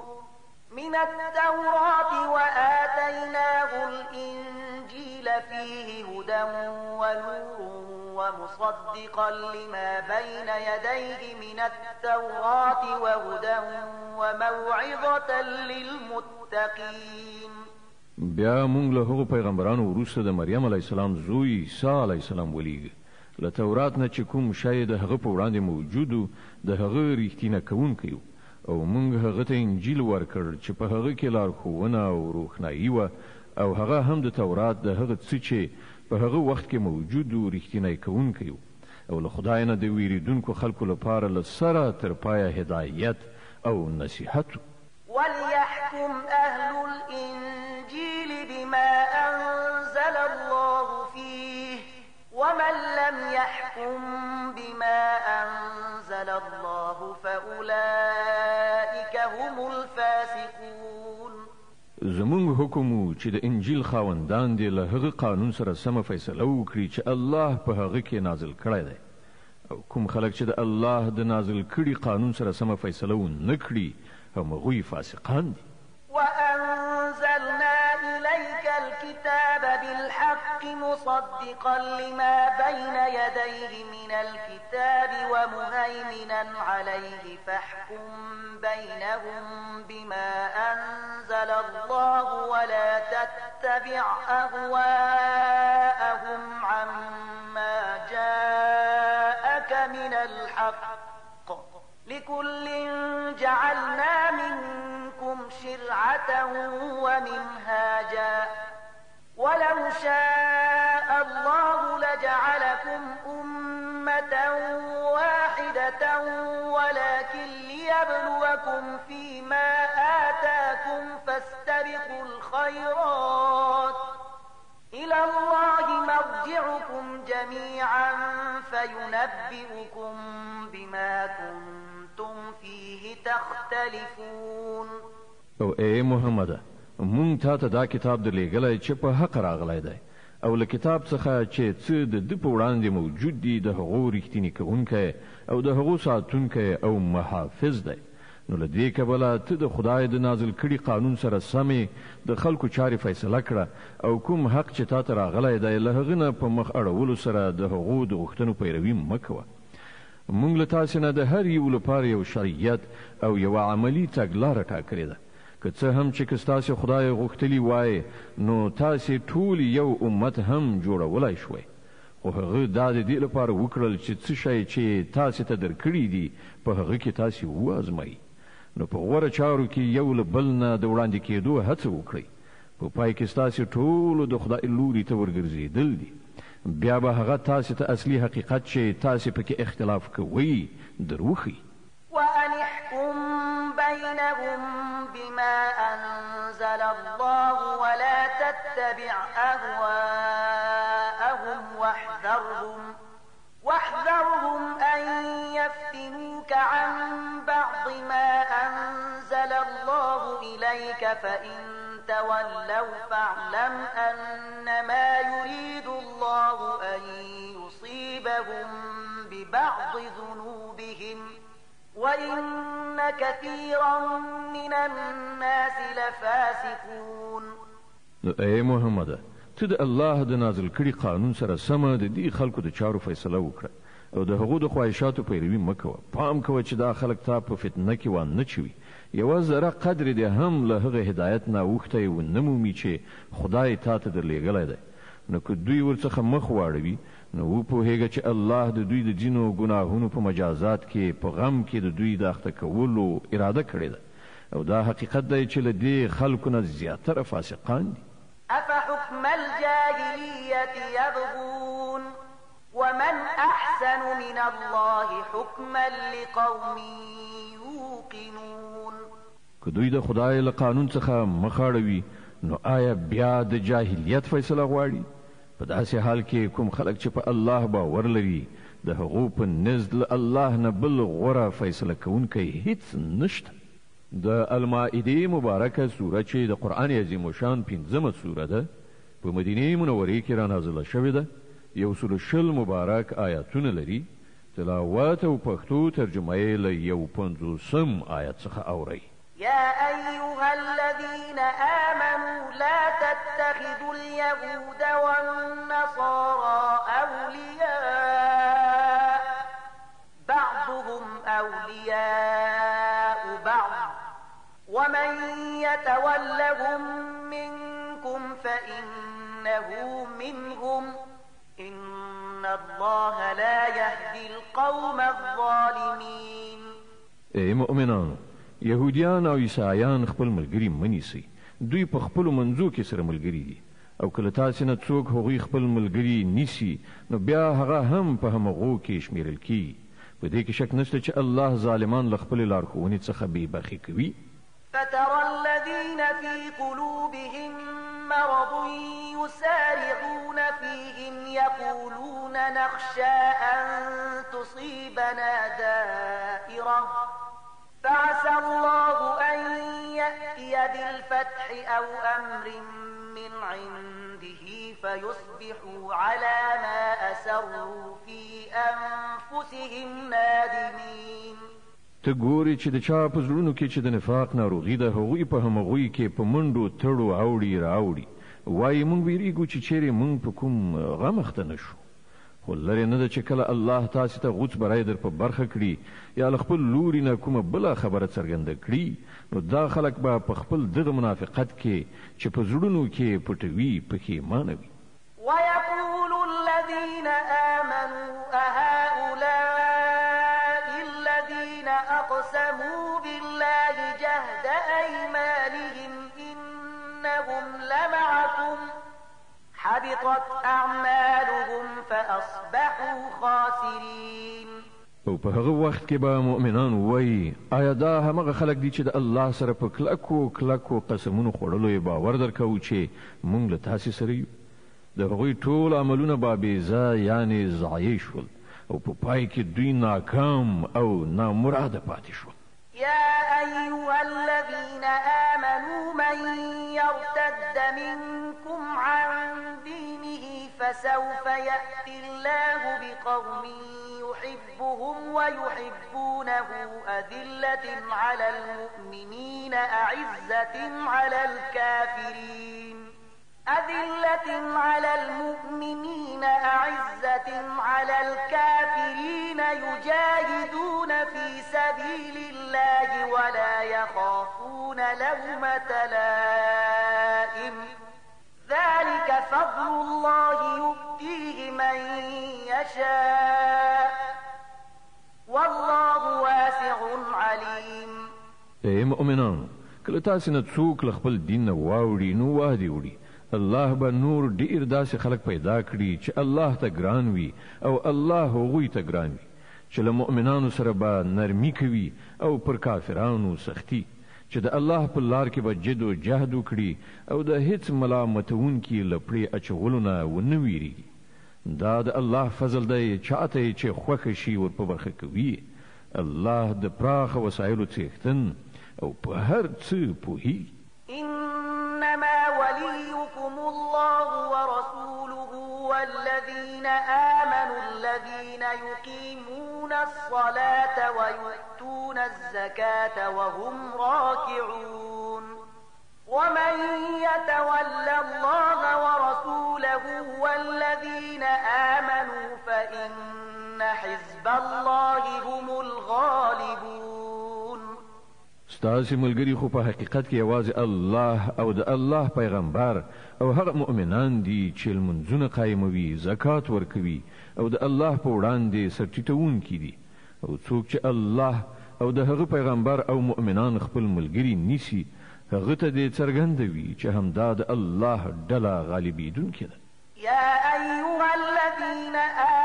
S2: من التوراة وآتيناه الإنجيل فيه هدى ونور ومصدقا لما بين يديه من التوراة وهدى وموعظة للمتقين.
S1: بیا مونږ له هغو پیغمبرانو وروسته د مریم علیه السلام زوی عیسی علیه السلام ولیږه. له تورات نه چې کوم شی د هغه په وړاندې موجود د هغه ریښتینه کوونکی او مونږ هغه ته انجیل ورکړ چې په هغه کې لارښوونه او روښنایي وه او هغه هم د تورات د هغه څه چې په هغه وخت کې موجود و ریښتینی کوونکی او له خدای نه د ویریدونکو خلکو لپاره له سره تر پایه هدایت او نصیحت.
S2: وليحكم أهل الإنجيل بما أنزل الله فيه ومن لم يحكم بما أنزل الله فأولئك هم الفاسقون.
S1: زمونږ حکم چې د انجیل خاوندان دي له هغه قانون سره سم فیصله وکړي چې الله په هغه کې نازل کړی دی، او کوم خلک چې د الله د نازل کړي قانون سره سم فیصله ونه کړي هغوی فاسقان دي.
S2: وأنزلنا إليك الكتاب بالحق مصدقا لما بين يديه من الكتاب ومهيمنا عليه فاحكم بينهم بما أنزل الله ولا تتبع أهواءهم عما جاءك من الحق لكل جعلنا منكم شرعة ومنهاجا ولو شاء الله لجعلكم أمة واحدة ولكن ليبلوكم فيما آتاكم فاستبقوا الخيرات إلى الله مرجعكم جميعا فينبئكم بما كنتم فيه تختلفون.
S1: او اے محمد مونږ ته دا کتاب درلېږلی چې په حق راغلی دی، او له کتاب څخه چې څه د ده په وړاندې موجود دي د هغو رښتینې کوونکی او د هغو ساتونکی او محافظ دی. نو له دې کبله ته د خدای د نازل کړي قانون سره سمې د خلکو چارې فیصله کړه، او کوم حق چې تا ته راغلی دی له هغه نه په مخ اړولو سره د هغو د غوښتنو پیروي مه کوه. موږ له تاسې نه د هر یو لپاره یو شریعت او یوه عملي تګلاره ټاکلې ده، که څه هم چې که ستاسې خدای غوښتلي وای نو تاسې ټول یو امت هم جوړولی شوی، خو هغه دا د دې لپاره وکړل چې څه شی چې تاسې ته درکړي دي په هغه کې تاسې وازمایي. نو په غوره چارو کې یو له بل نه د وړاندې کېدو هڅه وکړئ، په پای کې ستاسې ټولو د خدای لوري ته ورګرځېدل دي، بیا به هغه تاسې ته اصلي حقیقت چې تاسې پکې اختلاف کوئ در وښیي.
S2: وأن احكم بينهم بما أنزل الله ولا تتبع أهواءهم واحذرهم أن يفتنوك عن بعض ما أنزل الله إليك فإن تولوا فاعلم أنما يريد الله أن يصيبهم ببعض ذنوبهم وَإِنَّ كَثِيرًا مِنَ النَّاسِ لَفَاسِقُونَ.
S1: نو اے محمد ته د الله د نازل کړي قانون سره سمه د دې خلکو د چارو فیصله وکړه، او د هغو د خواهشاتو پیروي مه کوه. پام کوه چې دا خلک تا په فتنه کې وانه چوي، یوه ذره قدر دې هم له هغه هدایت نه اوښتی ونه مومي چې خدای تا ته درلېږلی دی. نو که دوی ورڅخه مخ واړوي نو وپوهیږه چې الله د دوی د ځینو ګناهونو په مجازات کې په غم کې د دوی د اخته کولو اراده کړې ده، او دا حقیقت دی چې له دې خلکو نه زیاتره فاسقان دي.
S2: أفحكم الجاهلية يبغون ومن أحسن من الله حكما لقوم يوقنون.
S1: که دوی د خدای له قانون څخه مخ اړوي نو آیا بیا د جاهلیت فیصله غواړي؟ په داسې حال کې کوم خلک چې په الله باور لري د هغو په نزد له الله نه بل غوره فیصله کوونکی هیڅ نشته. د المائده مبارکه سوره چې د قرآن عظیم شان 5مه سوره ده، په مدینه منورې کې را نازله شوې ده، 120 مبارک آیاتونه لري. تلاوت او پښتو ترجمه یې له 150 آیت څخه اورئ.
S2: يا أيها الذين آمنوا لا تتخذوا اليهود والنصارى أولياء بعضهم أولياء بعض ومن يتولهم منكم فإنه منهم إن الله لا يهدي القوم الظالمين.
S1: اے مؤمنانو، یهودیان او عیسایان خپل ملګري منیسي، دوی په خپلو منځو کې سره ملګري دي، او کله تاسې نه څوک هغوی خپل ملګري نیسي نو بیا هغه هم په همغو کې شمیرل کیږي. په دې کې شک نشته چې الله ظالمان له خپلې لارښوونې څخه بېبرخې کوي.
S2: فترى الذين في قلوبهم مرض يسارعون فيهم يقولون نخشى أن تصيبنا دائرة فعسى الله الفتح أو أمر من عنده فيصبحوا على ما أسروا في أنفسهم نادمين.
S1: ته ګوري چې د چا په زړونو کې چې د نفاق ناروغي ده هغوی په همغوی کې په منډو تړو اوړي راوړي وایي موږ ویریږو چې چیرې موږ په کوم غم اخته نه شو. خو لرې نه ده چې کله الله تاسې ته غوڅ برای در په برخه کړي یا له خپل لوري نه کومه بله خبره څرګنده کړي نو دا خلک به په خپل دغه منافقت کې چې په زړونو کې پټوي پښیمانه وي.
S2: ويقول الذين آمنوا أهؤلاء الذين أقسموا بالله جهد أيمانهم إنهم لمعكم حبطت أعمالهم فأصبحوا خاسرين.
S1: او په هغه وخت کې به مؤمنان وایي آیا دا همغه خلک دي چې د الله سره په کلکو قسمونو خوړلو یې باور درکوو چې موږ له تاسې سره یو. د هغوی ټول عملونه به بېځا یعنې ضایع شول او په پای کې دوی ناکام او نامراده پاتې شول.
S2: يا أيها الذين آمنوا من يرتد منكم عن دينه فسوف يأتي الله بقوم يحبهم ويحبونه أذلة على المؤمنين أعزة على الكافرين يجاهدون في سبيل الله ولا يخافون لومة لائم ذلك فضل الله يؤتيه من يشاء والله واسع عليم.
S1: ای مؤمنانو کله تاسې نه څوک له خپل دین نه واوړي نو وادي وړي الله به نور ډیر داسې خلک پیدا کړي چې الله ته ګران وي او الله هغوی ته ګران وي چې له مؤمنانو سره به نرمي کوي او پر کافرانو سختي چې د الله په لار کې به جد و جهد وکړي او د هیڅ ملامتونکي له پړې اچولو نه ونه ویریږي. دا د الله فضل دی چاته چې خوښه شي ور په برخه کوي. الله د پراخه وسایلو څښتن او په هر څه پوهیږي.
S2: إنما وليكم الله ورسوله والذين آمنوا الذين يقيمون الصلاة ويؤتون الزكاة وهم راكعون ومن يتول الله ورسوله والذين آمنوا فإن حزب الله هم الغالبون.
S1: ستاسې ملګري خو په حقیقت کې یوازې الله او د الله پیغمبر او هغه مؤمنان دي چې لمونځونه قایموي زکات ورکوي او د الله په وړاندې سر ټیټوونکي دي. او څوک چې الله او د هغه پیغمبر او مؤمنان خپل ملګري نیسي هغه ته دې څرګندوي چې همدا د الله ډله غالبېدونکې ده.
S2: يا أيها الذين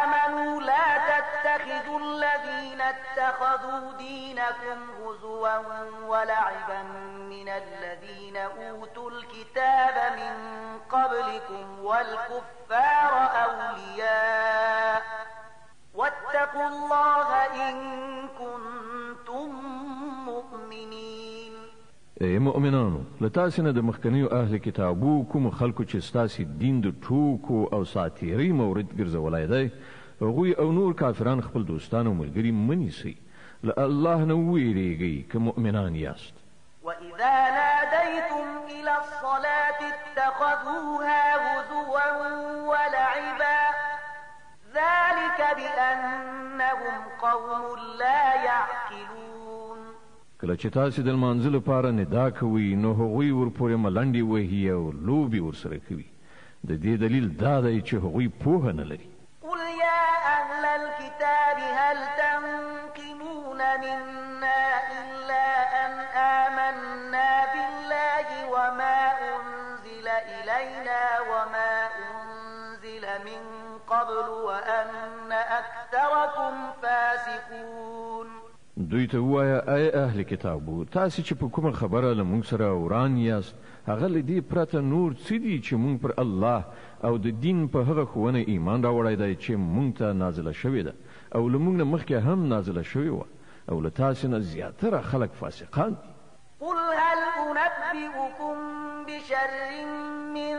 S2: آمنوا لا تتخذوا الذين اتخذوا دينكم هزوا ولعبا من الذين أوتوا الكتاب من قبلكم والكفار أولياء واتقوا الله إن كنتم مؤمنين.
S1: ای مؤمنانو له تاسې نه د مخکنیو اهل کتابو کوم خلکو چې ستاسې دین د ټوکو او ساتیرۍ مورد ګرځولی دی هغوی او نور کافران خپل دوستان او ملګري مه نیسئ. له الله نه وویرېږئ که مؤمنان یاست.
S2: وإذا ناديتم إلى الصلاة اتخذوها هزوا ولعبا ذلك بأنهم قوم لا يعقلون.
S1: کله چې تاسې د لمانځه لپاره ندا کوئ نو هغوی ورپورې ملنډې وهي او لوبې ورسره کوي. د دې دلیل دا دی چې هغوی پوهه نه لري.
S2: قل يا أهل الكتاب هل تنقمون منا إلا أن آمنا بالله وما أنزل إلينا وما أنزل من قبل وأن أكثركم فاسقون.
S1: دوی ته ووایه ای اهل کتابو تاسې چې په کومه خبره له موږ سره وران یاست هغه له دې پرته نور څه دي چې موږ پر الله او د دین په هغه ښوونه ایمان راوړی دی چې موږ ته نازله شوې ده او له موږ نه مخکې هم نازله شوې وه او له تاسې نه زیاتره خلک فاسقان دي.
S2: قل هل أنبئكم بشر من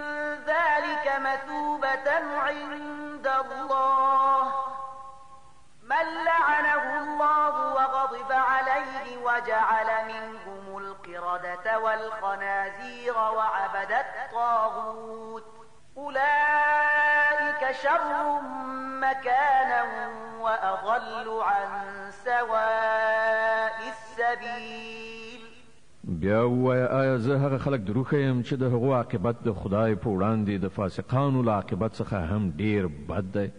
S2: ذلك مثوبة عند الله من لعنه الله وغضب عليه وجعل منهم القردة والخنازير وعبد الطاغوت أولئك شر مكانا وأضل عن سواء السبيل.
S1: بیا وای آیا زه هغه خلک دروغه يم چې د هغو عاقبت د خدای په وړاندې د فاسقانو له عاقبت څخه هم ډیر بد دی؟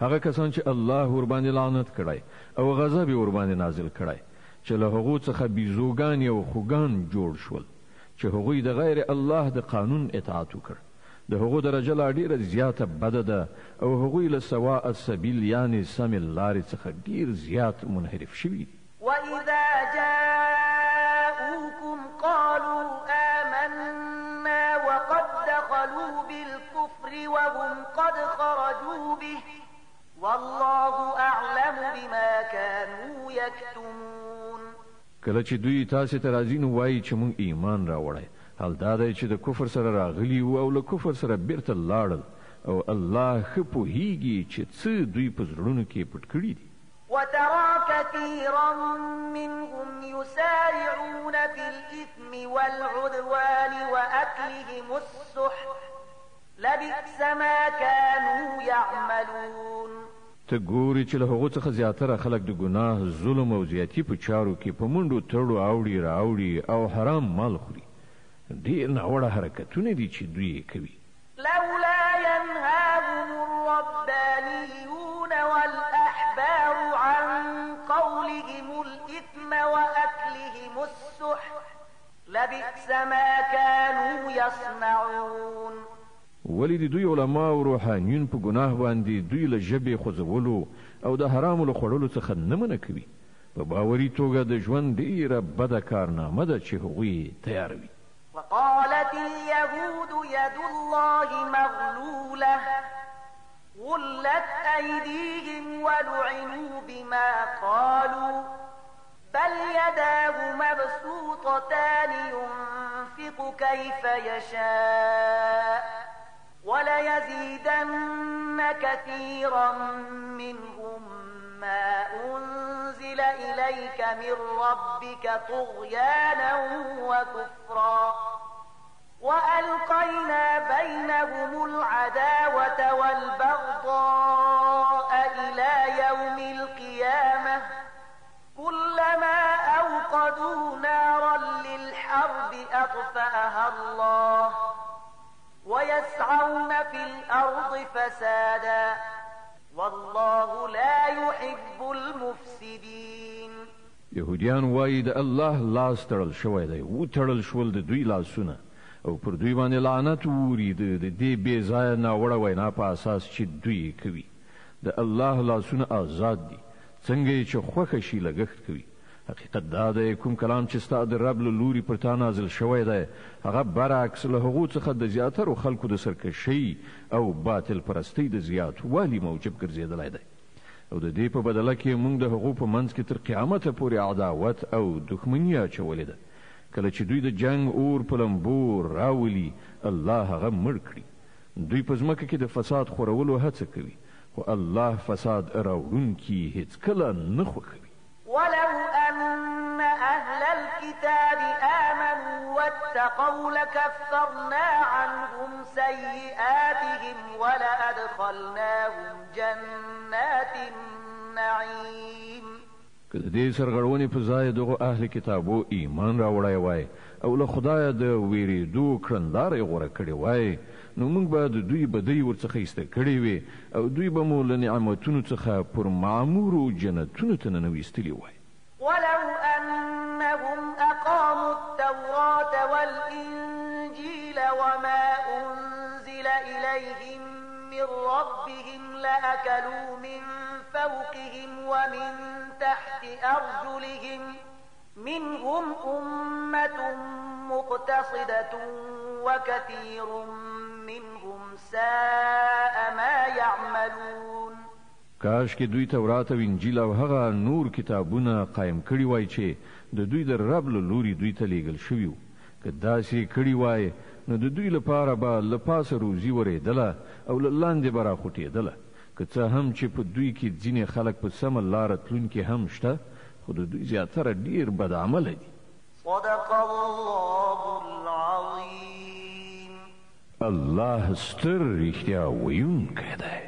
S1: هغه کسان چې الله ور باندې لعنت کړی او غضب ور باندې نازل کړی چې له هغو څخه بیزوګان او خوګان جوړ شول چې هغوی د غیر الله د قانون اطاعت وکړ، د هغو درجه لا ډیره زیاته بده ده او هغوی له سواء السبیل یعنی سم لارې څخه ډیر زیات منحرف شوي.
S2: وإذا جاءوكم قالوا آمنا وقد دخلوا بالكفر وهم قد خرجوا به والله أعلم بما كانوا يكتمون.
S1: کله چې دوی تاسو ته راځي نو وایي چې مونږ ایمان راوړی، حال دا دی چې د کفر سره راغلي وو او له کفر سره بیرته لاړل او الله ښه پوهیږي چې څه دوی په زړونو کې پټ کړي دي.
S2: وترى كثيرا منهم يسارعون في الإثم والعدوان وأكلهم السحت لبئس ما كانوا يعملون.
S1: ته ګوري چې له هغو څخه زیاتره خلک د ګناه، ظلم او زیاتی په چارو کې په منډو تړو اوړي راوړي او حرام مال خوري. ډېر ناوړه حرکتونه دي چې دوی کوي.
S2: لولا ينهاهم الربانيون والأحبار عن قولهم الإثم وأكلهم السحت لبئس ما كانوا يصنعون.
S1: ولی د دوی علما او روحانیون په ګناه باندې دوی له ژبې خوځولو او د حرامو له خوړلو څخه نه منع کوي. په باوري توګه د ژوند ډېره بده کارنامه ده چې هغوی تیاروي.
S2: وقالت اليهود يد الله مغلولة غلت أيديهم ولعنوا بما قالوا بل يداه مبسوطتان ينفق كيف يشاء وليزيدن كثيرا منهم ما أنزل إليك من ربك طغيانا وكفرا وألقينا بينهم العداوة والبغضاء إلى يوم القيامة كلما أوقدوا نارا للحرب أطفأها الله ويسعون في الأرض فسادا والله لا يحب المفسدين.
S1: يهوديان وایي د الله لاس تړل شوی دی، و تړل شول د دوی لاسونه او پر دوی باندې لعنت ووري د دې بې ځایه ناوړه وینا په اساس چې دوی کوي. د الله لاسونه آزاد دي، څنګه چې خوښه شي لګښت کوي. حقیقت دا دی کوم کلام چې ستا د رب له لوري پر تا نازل شوی دی هغه برعکس له هغو څخه د زیاترو خلکو د سرکشۍ او باطل پرستۍ د زیاتوالي موجب ګرځېدلی دی او د دې په بدله کې موږ د هغو په منځ کې تر قیامته پورې عداوت او دښمني اچولې ده. کله چې دوی د جنگ اور په لمبو راولي الله هغه مړ کړي. دوی په ځمکه کې د فساد خورولو هڅه کوي خو الله فساد راوړونکي هیڅکله نه خوښوي.
S2: ولو أن أهل الكتاب آمنوا واتقوا لكفرنا عنهم سيئاتهم ولأدخلناهم جنات النعيم.
S1: که د دې سرغړونې په ځای دغو اهل کتابو ایمان راوړی وای او له خدایه د ویرېدو کړنداره یې غوره کړې وای نو موږ به د دوی بدۍ ورڅخه ایسته کړې وې او دوی به مو له نعمتونو څخه پر معمورو جنتونو ته ننویستلي وای.
S2: ولو أنهم أقاموا التوراة والإنجيل وما أنزل إليهم من ربهم لأكلوا من فوقهم ومن تحت أرجلهم منهم أمة مقتصدة وكثير منهم ساء ما يعملون.
S1: کاش کې دوی تورات او انجیل او هغه نور کتابونه قائم کړي وای چې د دوی د رب له لوري دوی ته لیږل شوي وو که داسې کړي وای نو د دوی لپاره به له پاسه روزي ورېدله او له لاندې به راخوټېدله که څه هم چې په دوی کې ځینې خلک په سمه لاره تلونکي هم شته خو د دوی زیاتره ډېر بدعمله دي
S2: صدق الله العظیم
S1: الله ستر رښتیا ویونکی دی